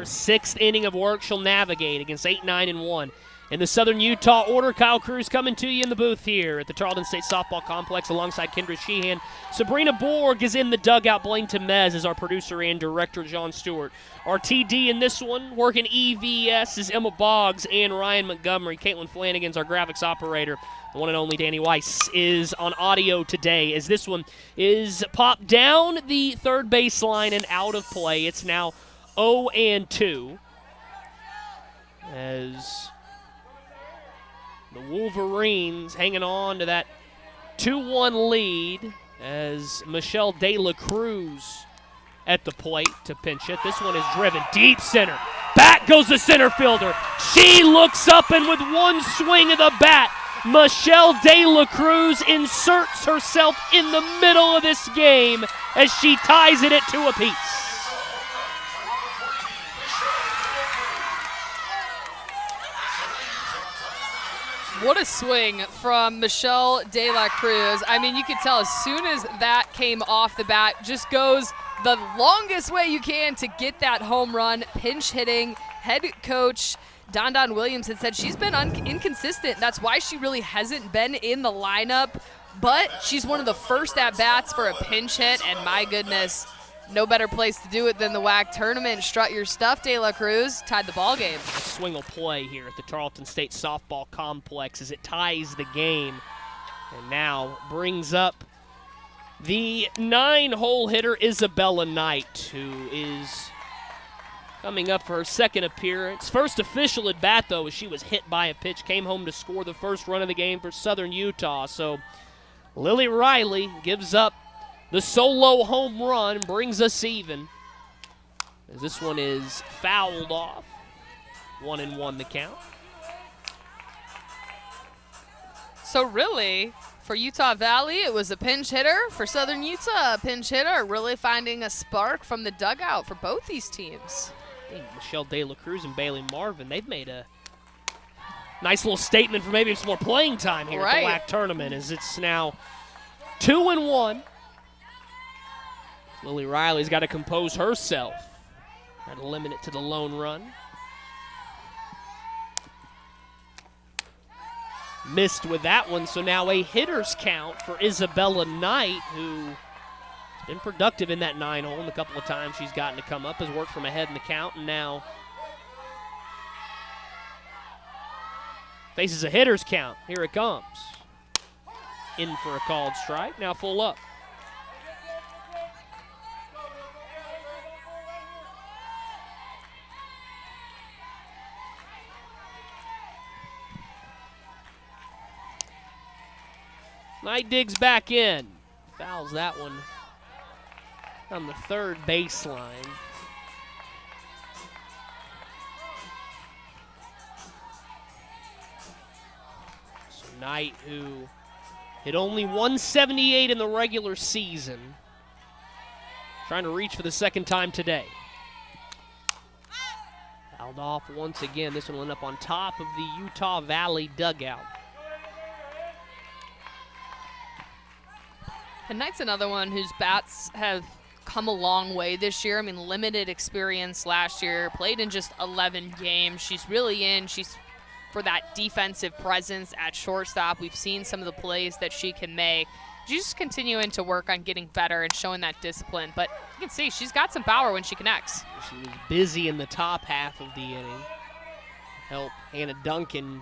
her 6th inning of work. She'll navigate against 8-9-1. In the Southern Utah order, Kyle Cruz coming to you in the booth here at the Tarleton State Softball Complex alongside Kendra Sheehan. Sabrina Borg is in the dugout. Blaine Temez is our producer and director, John Stewart. Our TD in this one, working EVS, is Emma Boggs and Ryan Montgomery. Caitlin Flanagan's our graphics operator. The one and only Danny Weiss is on audio today as this one is popped down the third baseline and out of play. It's now 0-2 as the Wolverines hanging on to that 2-1 lead as Michelle De La Cruz at the plate to pinch hit. This one is driven deep center. Back goes the center fielder. She looks up and with one swing of the bat, Michelle De La Cruz inserts herself in the middle of this game as she ties it at 2 apiece. What a swing from Michelle De La Cruz. I mean, you could tell as soon as that came off the bat, just goes the longest way you can to get that home run. Pinch hitting. Head coach Don Williams had said she's been inconsistent. That's why she really hasn't been in the lineup. But she's one of the first at-bats for a pinch hit, and my goodness, no better place to do it than the WAC tournament. Strut your stuff, De La Cruz. Tied the ball game. A swing will play here at the Tarleton State Softball Complex as it ties the game. And now brings up the 9-hole hitter, Isabella Knight, who is coming up for her 2nd appearance. First official at bat, though, as she was hit by a pitch. Came home to score the first run of the game for Southern Utah. So Lily Riley gives up the solo home run, brings us even. As this one is fouled off. 1-1 the count. So really, for Utah Valley, it was a pinch hitter. For Southern Utah, a pinch hitter, really finding a spark from the dugout for both these teams. I think Michelle De La Cruz and Bailey Marvin, they've made a nice little statement for maybe some more playing time here at the WAC tournament, as it's now 2-1. Lily Riley's got to compose herself. Got to limit it to the lone run. Missed with that one, so now a hitter's count for Isabella Knight, who's been productive in that 9-hole. And a couple of times she's gotten to come up, has worked from ahead in the count, and now faces a hitter's count. Here it comes. In for a called strike, now full up. Knight digs back in. Fouls that one on the third baseline. So Knight, who hit only 178 in the regular season, trying to reach for the 2nd time today. Fouled off once again. This one will end up on top of the Utah Valley dugout. And Knight's another one whose bats have come a long way this year. I mean, limited experience last year, played in just 11 games. She's really in. She's for that defensive presence at shortstop. We've seen some of the plays that she can make. She's just continuing to work on getting better and showing that discipline. But you can see she's got some power when she connects. She was busy in the top half of the inning. Help Hannah Duncan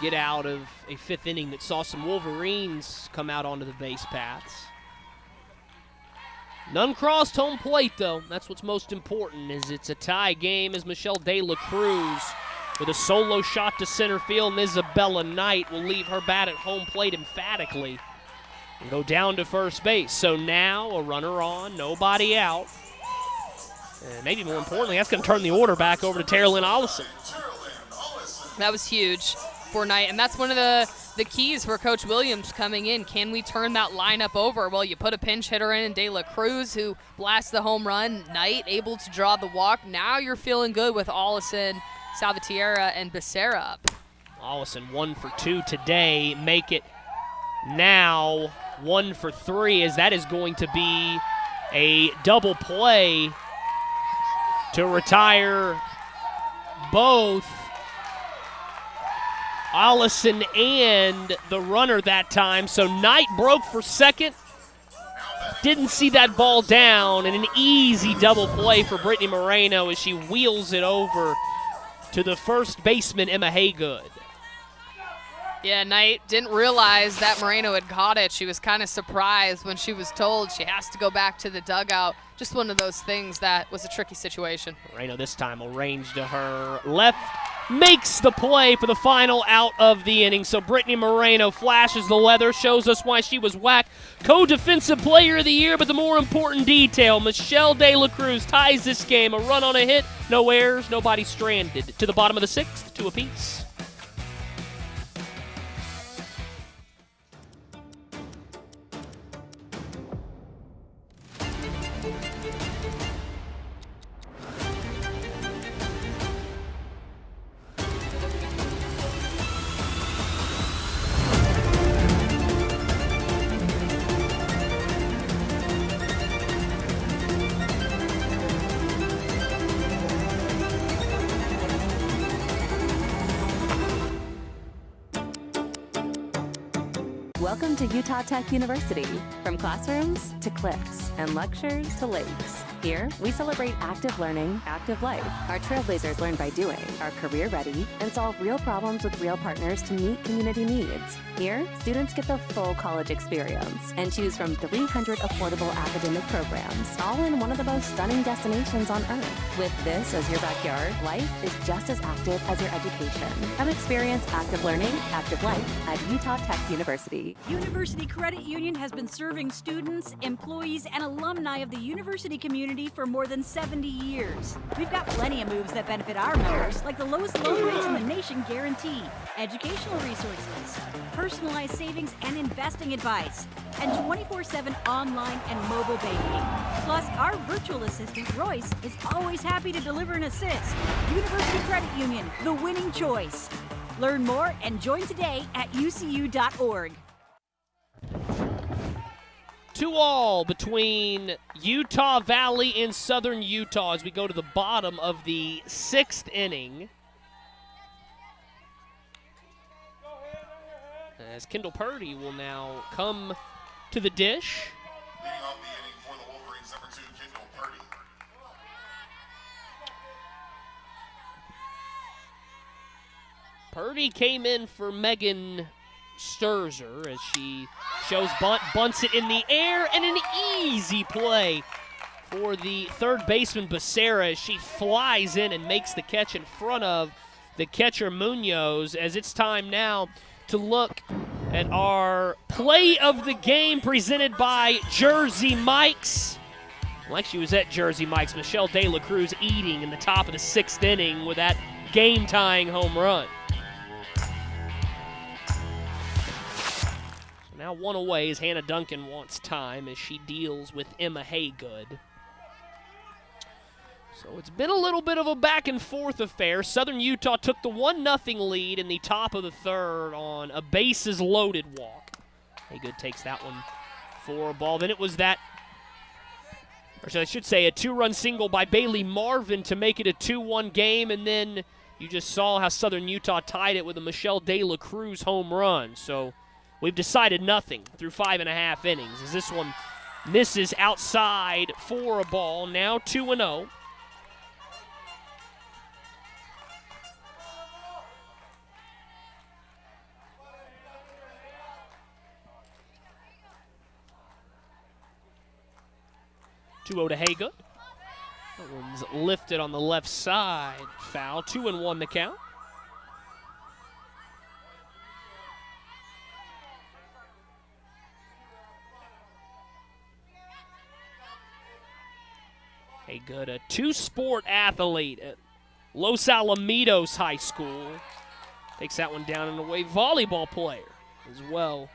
get out of a 5th inning that saw some Wolverines come out onto the base paths. None crossed home plate, though. That's what's most important, is it's a tie game as Michelle De La Cruz with a solo shot to center field, and Isabella Knight will leave her bat at home plate emphatically and go down to first base. So now a runner on, nobody out. And maybe more importantly, that's going to turn the order back over to Tara-Lynn Ollison. That was huge for Knight, and that's one of the keys for Coach Williams coming in. Can we turn that lineup over? Well, you put a pinch hitter in De La Cruz, who blasts the home run. Knight able to draw the walk. Now you're feeling good with Ollison, Salvatierra, and Becerra up. Ollison 1 for 2 today. Make it now 1 for 3, as that is going to be a double play to retire both Allison and the runner that time. So Knight broke for second. Didn't see that ball down, and an easy double play for Brittany Moreno as she wheels it over to the first baseman, Emma Haygood. Yeah, Knight didn't realize that Moreno had caught it. She was kind of surprised when she was told she has to go back to the dugout. Just one of those things that was a tricky situation. Moreno this time will range to her left, makes the play for the final out of the inning. So Brittany Moreno flashes the leather, shows us why she was WAC Co-Defensive Player of the Year, but the more important detail, Michelle De La Cruz ties this game. A run on a hit, no errors, nobody stranded. To the bottom of the sixth, 2 apiece. Welcome to Utah Tech University. From classrooms to cliffs and lectures to lakes. Here, we celebrate active learning, active life. Our trailblazers learn by doing, are career ready, and solve real problems with real partners to meet community needs. Here, students get the full college experience and choose from 300 affordable academic programs, all in one of the most stunning destinations on Earth. With this as your backyard, life is just as active as your education. Come experience active learning, active life at Utah Tech University. University Credit Union has been serving students, employees, and alumni of the university community for more than 70 years. We've got plenty of moves that benefit our members, like the lowest loan rates in the nation guarantee, educational resources, personalized savings and investing advice, and 24/7 online and mobile banking. Plus, our virtual assistant, Royce, is always happy to deliver an assist. University Credit Union, the winning choice. Learn more and join today at ucu.org. 2-2 between Utah Valley and Southern Utah as we go to the bottom of the 6th inning. As Kendall Purdy will now come to the dish. Leading off the inning for the Wolverines, number 2, Kendall Purdy. Purdy came in for Megan Sturzer as she shows bunts it in the air, and an easy play for the third baseman Becerra as she flies in and makes the catch in front of the catcher Munoz. As it's time now to look at our play of the game presented by Jersey Mike's. Like she was at Jersey Mike's, Michelle De La Cruz eating in the top of the 6th inning with that game-tying home run. Now 1 away as Hannah Duncan wants time as she deals with Emma Haygood. So it's been a little bit of a back-and-forth affair. Southern Utah took the 1-0 lead in the top of the 3rd on a bases-loaded walk. Haygood takes that one for a ball. Then it was that, or I should say, a 2-run single by Bailey Marvin to make it a 2-1 game, and then you just saw how Southern Utah tied it with a Michelle De La Cruz home run. So we've decided nothing through 5.5 innings as this one misses outside for a ball. Now 2-0. To Haygood. That one's lifted on the left side. Foul. 2-1 the count. Haygood, a 2-sport athlete at Los Alamitos High School. Takes that one down and away. Volleyball player as well.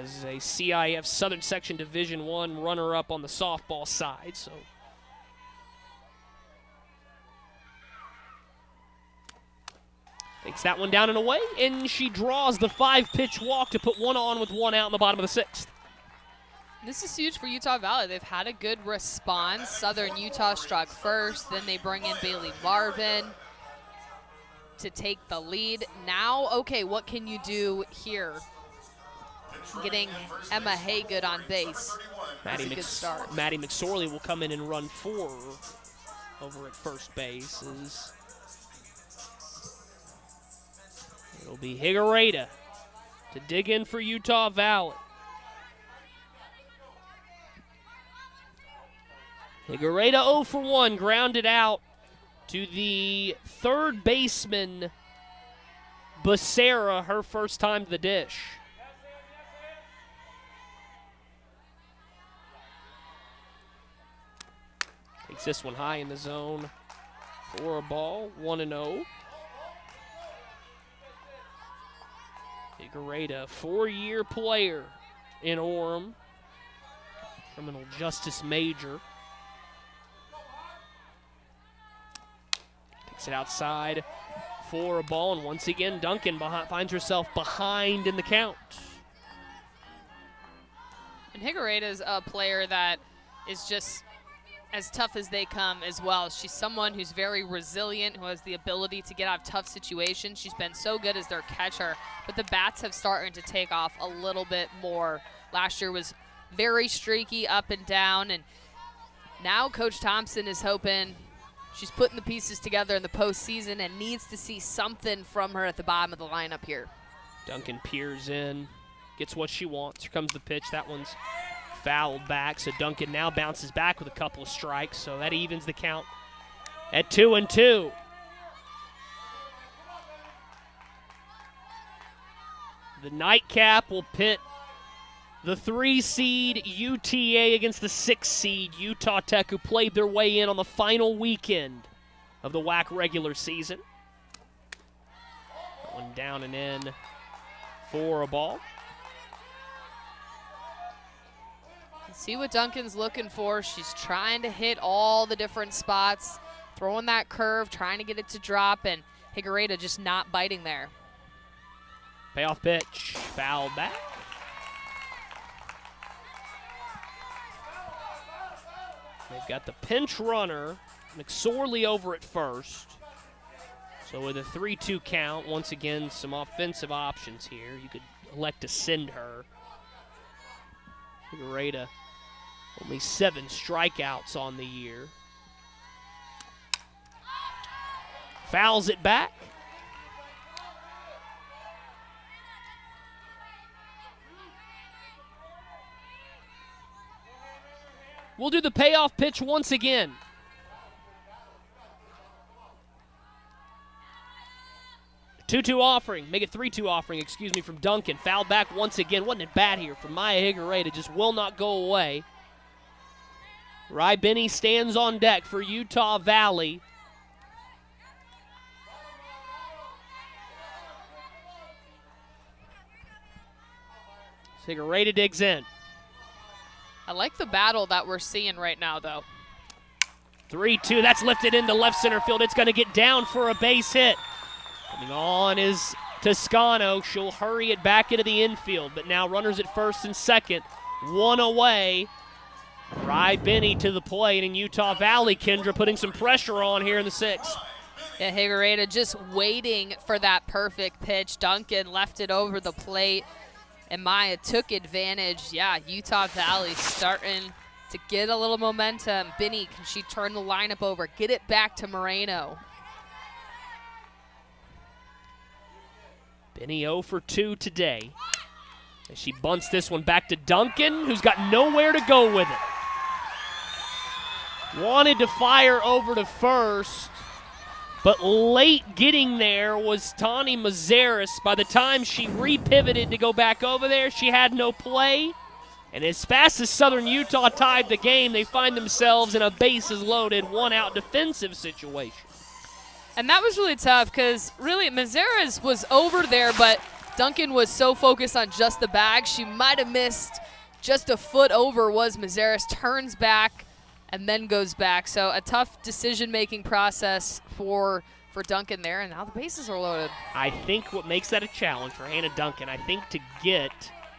As a CIF Southern Section Division I runner-up on the softball side. So takes that one down and away, and she draws the 5-pitch walk to put one on with 1 out in the bottom of the 6th. This is huge for Utah Valley. They've had a good response. Southern Utah struck first. Then they bring in Bailey Marvin to take the lead. Now, okay, what can you do here? Getting Emma Haygood on base. That's a good start. Maddie McSorley will come in and run 4 over at first base. It'll be Higuereta to dig in for Utah Valley. Higuereta 0 for 1, grounded out to the third baseman, Becerra, her first time to the dish. Takes this one high in the zone for a ball, 1-0. Higuereta, 4-year player in Orem, criminal justice major. Takes it outside for a ball, and once again, Duncan finds herself behind in the count. And Higuereta is a player that is just as tough as they come as well. She's someone who's very resilient, who has the ability to get out of tough situations. She's been so good as their catcher, but the bats have started to take off a little bit more. Last year was very streaky, up and down, and now Coach Thompson is hoping she's putting the pieces together in the postseason and needs to see something from her at the bottom of the lineup here. Duncan peers in, gets what she wants. Here comes the pitch. That one's fouled back, so Duncan now bounces back with a couple of strikes, so that evens the count at 2-2. The nightcap will pit the 3-seed UTA against the 6-seed Utah Tech, who played their way in on the final weekend of the WAC regular season. That one down and in for a ball. See what Duncan's looking for. She's trying to hit all the different spots, throwing that curve, trying to get it to drop, and Higuereta just not biting there. Payoff pitch, foul back. They've got the pinch runner, McSorley over at first. So with a 3-2 count, once again, some offensive options here. You could elect to send her. Higuereta, only 7 strikeouts on the year. Fouls it back. We'll do the payoff pitch once again. A 2-2 offering, make it 3-2 offering, excuse me, from Duncan. Fouled back once again. Wasn't it bad here from Maya Higuereta? Just will not go away. Rai Benny stands on deck for Utah Valley. Higuereta digs in. I like the battle that we're seeing right now, though. 3-2, that's lifted into left center field. It's going to get down for a base hit. Coming on is Toscano. She'll hurry it back into the infield, but now runners at first and second. One away. Rai Benny to the plate, and Utah Valley, Kendra, putting some pressure on here in the 6th. Yeah, Higuereta just waiting for that perfect pitch. Duncan left it over the plate, and Maya took advantage. Yeah, Utah Valley starting to get a little momentum. Benny, can she turn the lineup over, get it back to Moreno? Benny 0 for 2 today. And she bunts this one back to Duncan, who's got nowhere to go with it. Wanted to fire over to first, but late getting there was Tani Mazeris. By the time she repivoted to go back over there, she had no play. And as fast as Southern Utah tied the game, they find themselves in a bases-loaded, one-out defensive situation. And that was really tough because really Mazeris was over there, but Duncan was so focused on just the bag, she might have missed just a foot over was Mazeris, turns back and then goes back. So a tough decision-making process for Duncan there, and now the bases are loaded. I think what makes that a challenge for Hannah Duncan, I think to get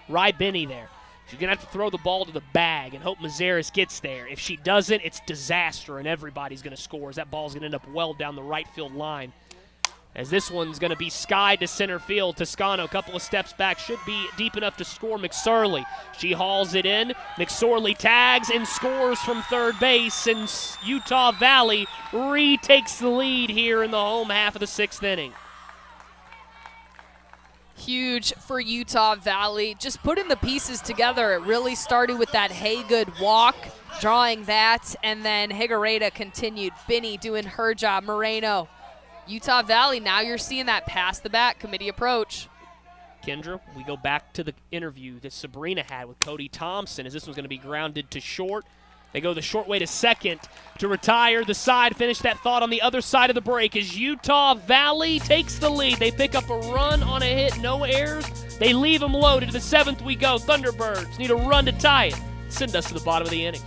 Rai Benny there, She's going to have to throw the ball to the bag and hope Mazeris gets there. If she doesn't, it's disaster, and everybody's going to score, as that ball's going to end up well down the right field line. As this one's going to be skied to center field. Toscano, a couple of steps back, should be deep enough to score. McSorley, she hauls it in. McSorley tags and scores from third base, and Utah Valley retakes the lead here in the home half of the 6th inning. Huge for Utah Valley. Just putting the pieces together. It really started with that Haygood walk, drawing that, and then Higuereta continued. Binney doing her job. Moreno. Utah Valley, now you're seeing that pass the bat committee approach. Kendra, we go back to the interview that Sabrina had with Cody Thompson, as this one's going to be grounded to short. They go the short way to second to retire the side. Finish that thought on the other side of the break as Utah Valley takes the lead. They pick up a run on a hit, no errors. They leave them loaded. To the 7th we go. Thunderbirds need a run to tie it. Send us to the bottom of the inning.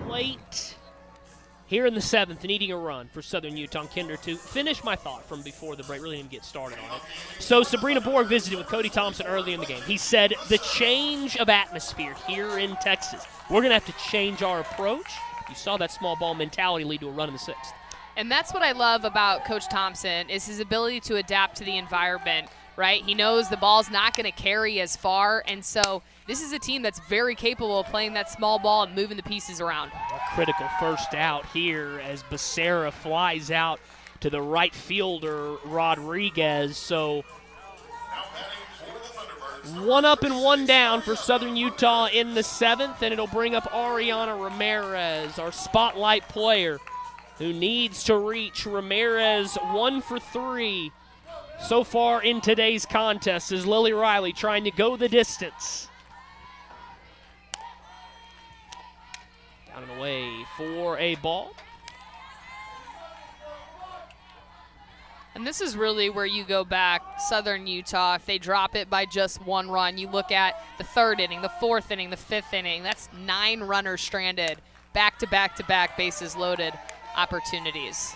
Late here in the 7th, needing a run for Southern Utah. Kinder to finish my thought from before the break. Really didn't get started on it. So Sabrina Borg visited with Cody Thompson early in the game. He said the change of atmosphere here in Texas, we're going to have to change our approach. You saw that small ball mentality lead to a run in the 6th. And that's what I love about Coach Thompson is his ability to adapt to the environment, right? He knows the ball's not going to carry as far, and so this is a team that's very capable of playing that small ball and moving the pieces around. A critical first out here as Becerra flies out to the right fielder, Rodriguez. So 1 up and 1 down for Southern Utah in the 7th, and it'll bring up Ariana Ramirez, our spotlight player, who needs to reach. Ramirez 1 for 3 so far in today's contest as Lily Riley trying to go the distance. Down and away for a ball. And this is really where you go back, Southern Utah. If they drop it by just 1 run, you look at the 3rd inning, the 4th inning, the 5th inning. That's 9 runners stranded, back-to-back-to-back bases loaded opportunities.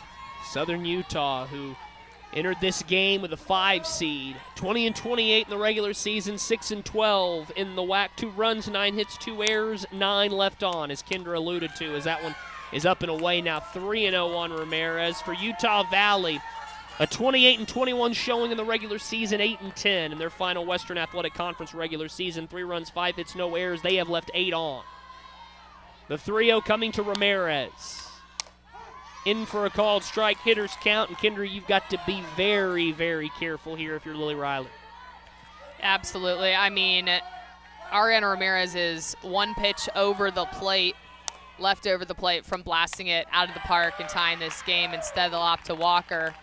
Southern Utah, who entered this game with a 5 seed, 20-28 in the regular season, 6-12 in the WAC. 2 runs, 9 hits, 2 errors, 9 left on, as Kendra alluded to, as that one is up and away now. 3-0 on Ramirez. For Utah Valley, a 28-21 showing in the regular season, 8-10 in their final Western Athletic Conference regular season. 3 runs, 5 hits, no errors. They have left 8 on. The 3-0 coming to Ramirez. In for a called strike, hitters count, and Kendra, you've got to be very, very careful here if you're Lily Riley. Absolutely. I mean, Ariana Ramirez is 1 pitch over the plate, left over the plate from blasting it out of the park and tying this game. Instead, they'll opt to Walker.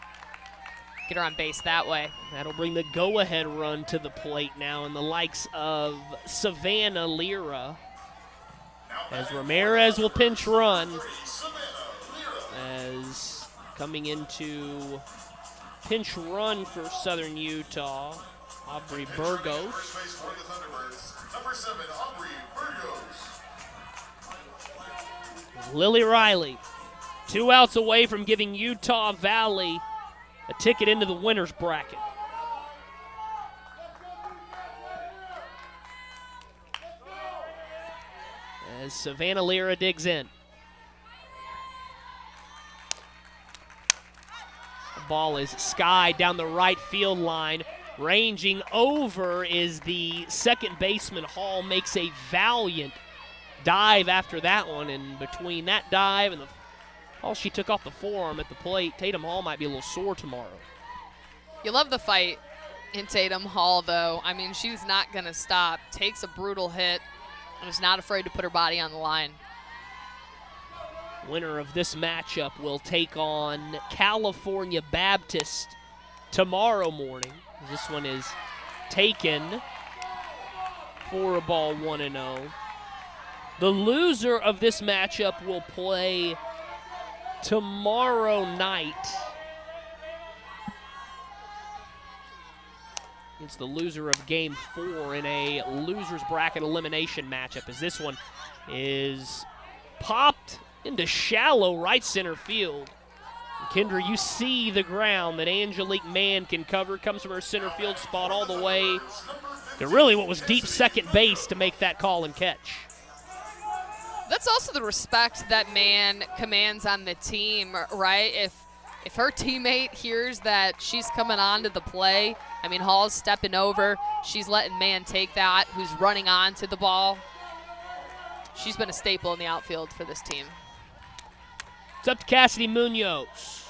Get her on base that way. That'll bring the go-ahead run to the plate now, and the likes of Savannah Lira, as Ramirez will pinch run. As coming into pinch run for Southern Utah Aubrey Burgos. For the Thunderbirds, number 7, Aubrey Burgos. Lily Riley, 2 outs away from giving Utah Valley a ticket into the winner's bracket. As Savannah Lira digs in. The ball is skied down the right field line. Ranging over is the second baseman. Hall makes a valiant dive after that one, and between that dive and the ball she took off the forearm at the plate, Tatum Hall might be a little sore tomorrow. You love the fight in Tatum Hall, though. I mean, she's not going to stop. Takes a brutal hit and is not afraid to put her body on the line. Winner of this matchup will take on California Baptist tomorrow morning. This one is taken for a ball 1-0. The loser of this matchup will play tomorrow night. It's the loser of Game 4 in a loser's bracket elimination matchup, as this one is popped into shallow right center field. Kendra, you see the ground that Angelique Mann can cover. Comes from her center field spot all the way to really what was deep second base to make that call and catch. That's also the respect that Mann commands on the team, right? If her teammate hears that she's coming on to the play, I mean, Hall's stepping over. She's letting Mann take that, who's running on to the ball. She's been a staple in the outfield for this team. It's up to Cassidy Munoz.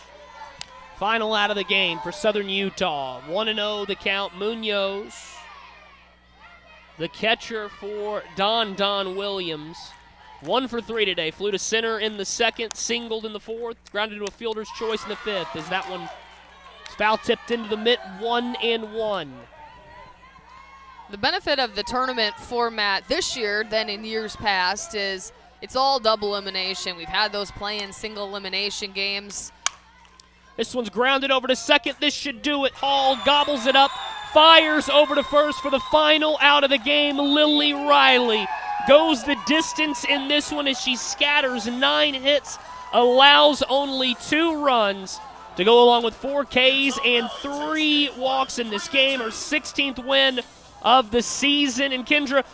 Final out of the game for Southern Utah. 1-0 the count. Munoz, the catcher for Don Williams. 1 for 3 today. Flew to center in the second, singled in the fourth, grounded to a fielder's choice in the fifth. As that one foul tipped into the mitt, 1-1. The benefit of the tournament format this year than in years past is it's all double elimination. We've had those play-in single elimination games. This one's grounded over to second. This should do it. Hall gobbles it up, fires over to first for the final out of the game. Lily Riley goes the distance in this one as she scatters 9 hits, allows only 2 runs to go along with 4 Ks and 3 walks in this game. Her 16th win of the season. And Kendra,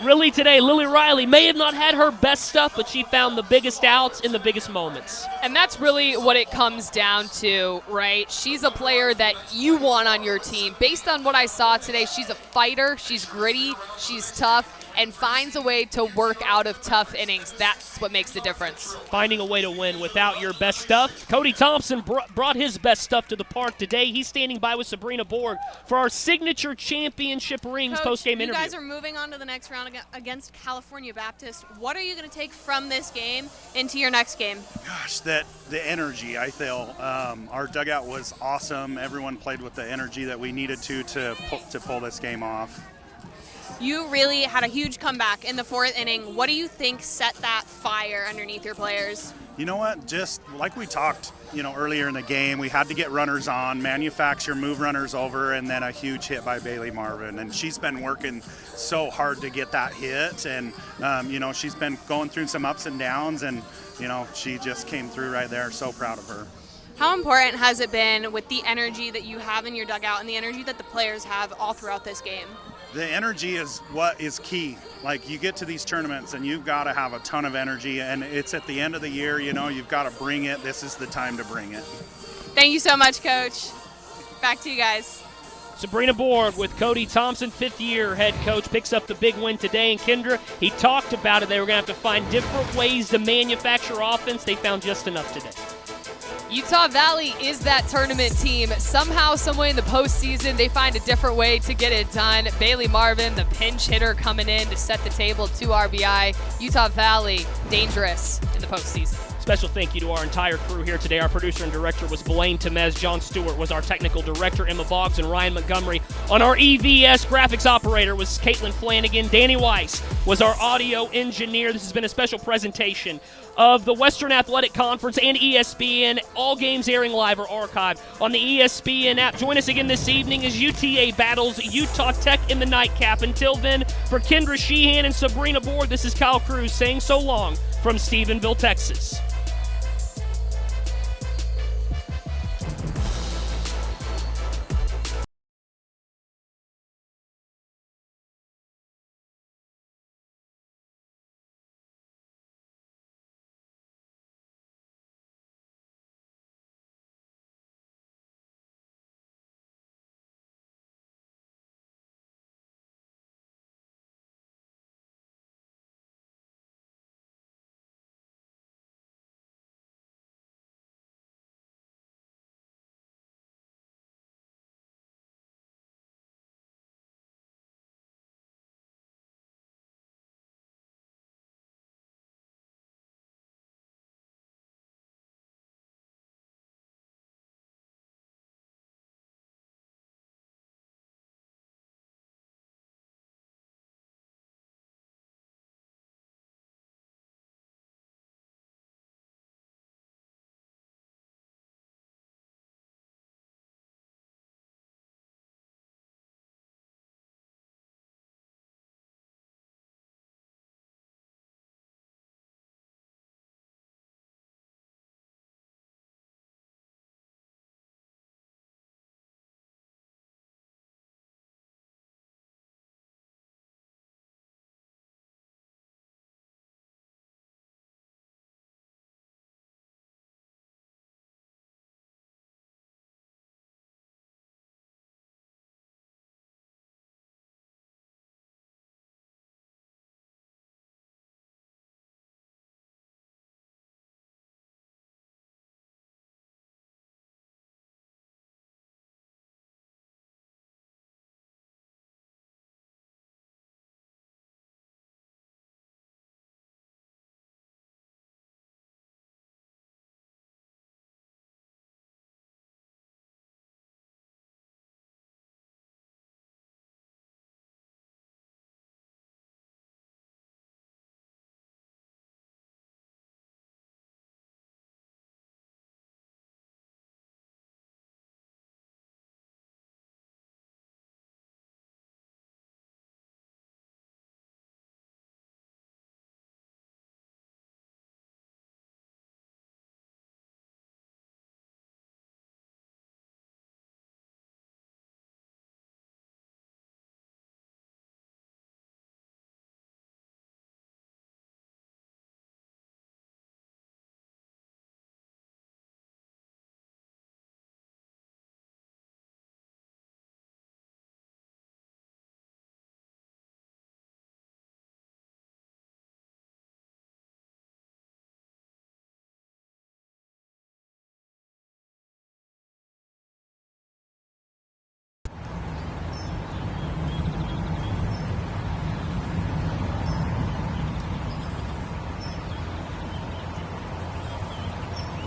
really today, Lily Riley may have not had her best stuff, but she found the biggest outs in the biggest moments. And that's really what it comes down to, right? She's a player that you want on your team. Based on what I saw today, she's a fighter, she's gritty, she's tough, and finds a way to work out of tough innings. That's what makes the difference. Finding a way to win without your best stuff. Cody Thompson brought his best stuff to the park today. He's standing by with Sabrina Borg for our signature championship rings post-game interview. You guys are moving on to the next round against California Baptist. What are you going to take from this game into your next game? Gosh, the energy, I feel. Our dugout was awesome. Everyone played with the energy that we needed to pull this game off. You really had a huge comeback in the 4th inning. What do you think set that fire underneath your players? You know what? Just like we talked, earlier in the game, we had to get runners on, move runners over, and then a huge hit by Bailey Marvin. And she's been working so hard to get that hit, and she's been going through some ups and downs, and she just came through right there. So proud of her. How important has it been with the energy that you have in your dugout and the energy that the players have all throughout this game? The energy is what is key. Like, you get to these tournaments and you've got to have a ton of energy, and it's at the end of the year, you've got to bring it. This is the time to bring it. Thank you so much, Coach. Back to you guys. Sabrina Borg with Cody Thompson, 5th-year head coach, picks up the big win today. And Kendra, he talked about it. They were going to have to find different ways to manufacture offense. They found just enough today. Utah Valley is that tournament team. Somehow, someway in the postseason, they find a different way to get it done. Bailey Marvin, the pinch hitter, coming in to set the table, 2 RBI. Utah Valley, dangerous in the postseason. Special thank you to our entire crew here today. Our producer and director was Blaine Temez. John Stewart was our technical director. Emma Boggs and Ryan Montgomery. On our EVS graphics operator was Caitlin Flanagan. Danny Weiss was our audio engineer. This has been a special presentation of the Western Athletic Conference and ESPN. All games airing live or archived on the ESPN app. Join us again this evening as UTA battles Utah Tech in the nightcap. Until then, for Kendra Sheehan and Sabrina Board, this is Kyle Cruz saying so long from Stephenville, Texas.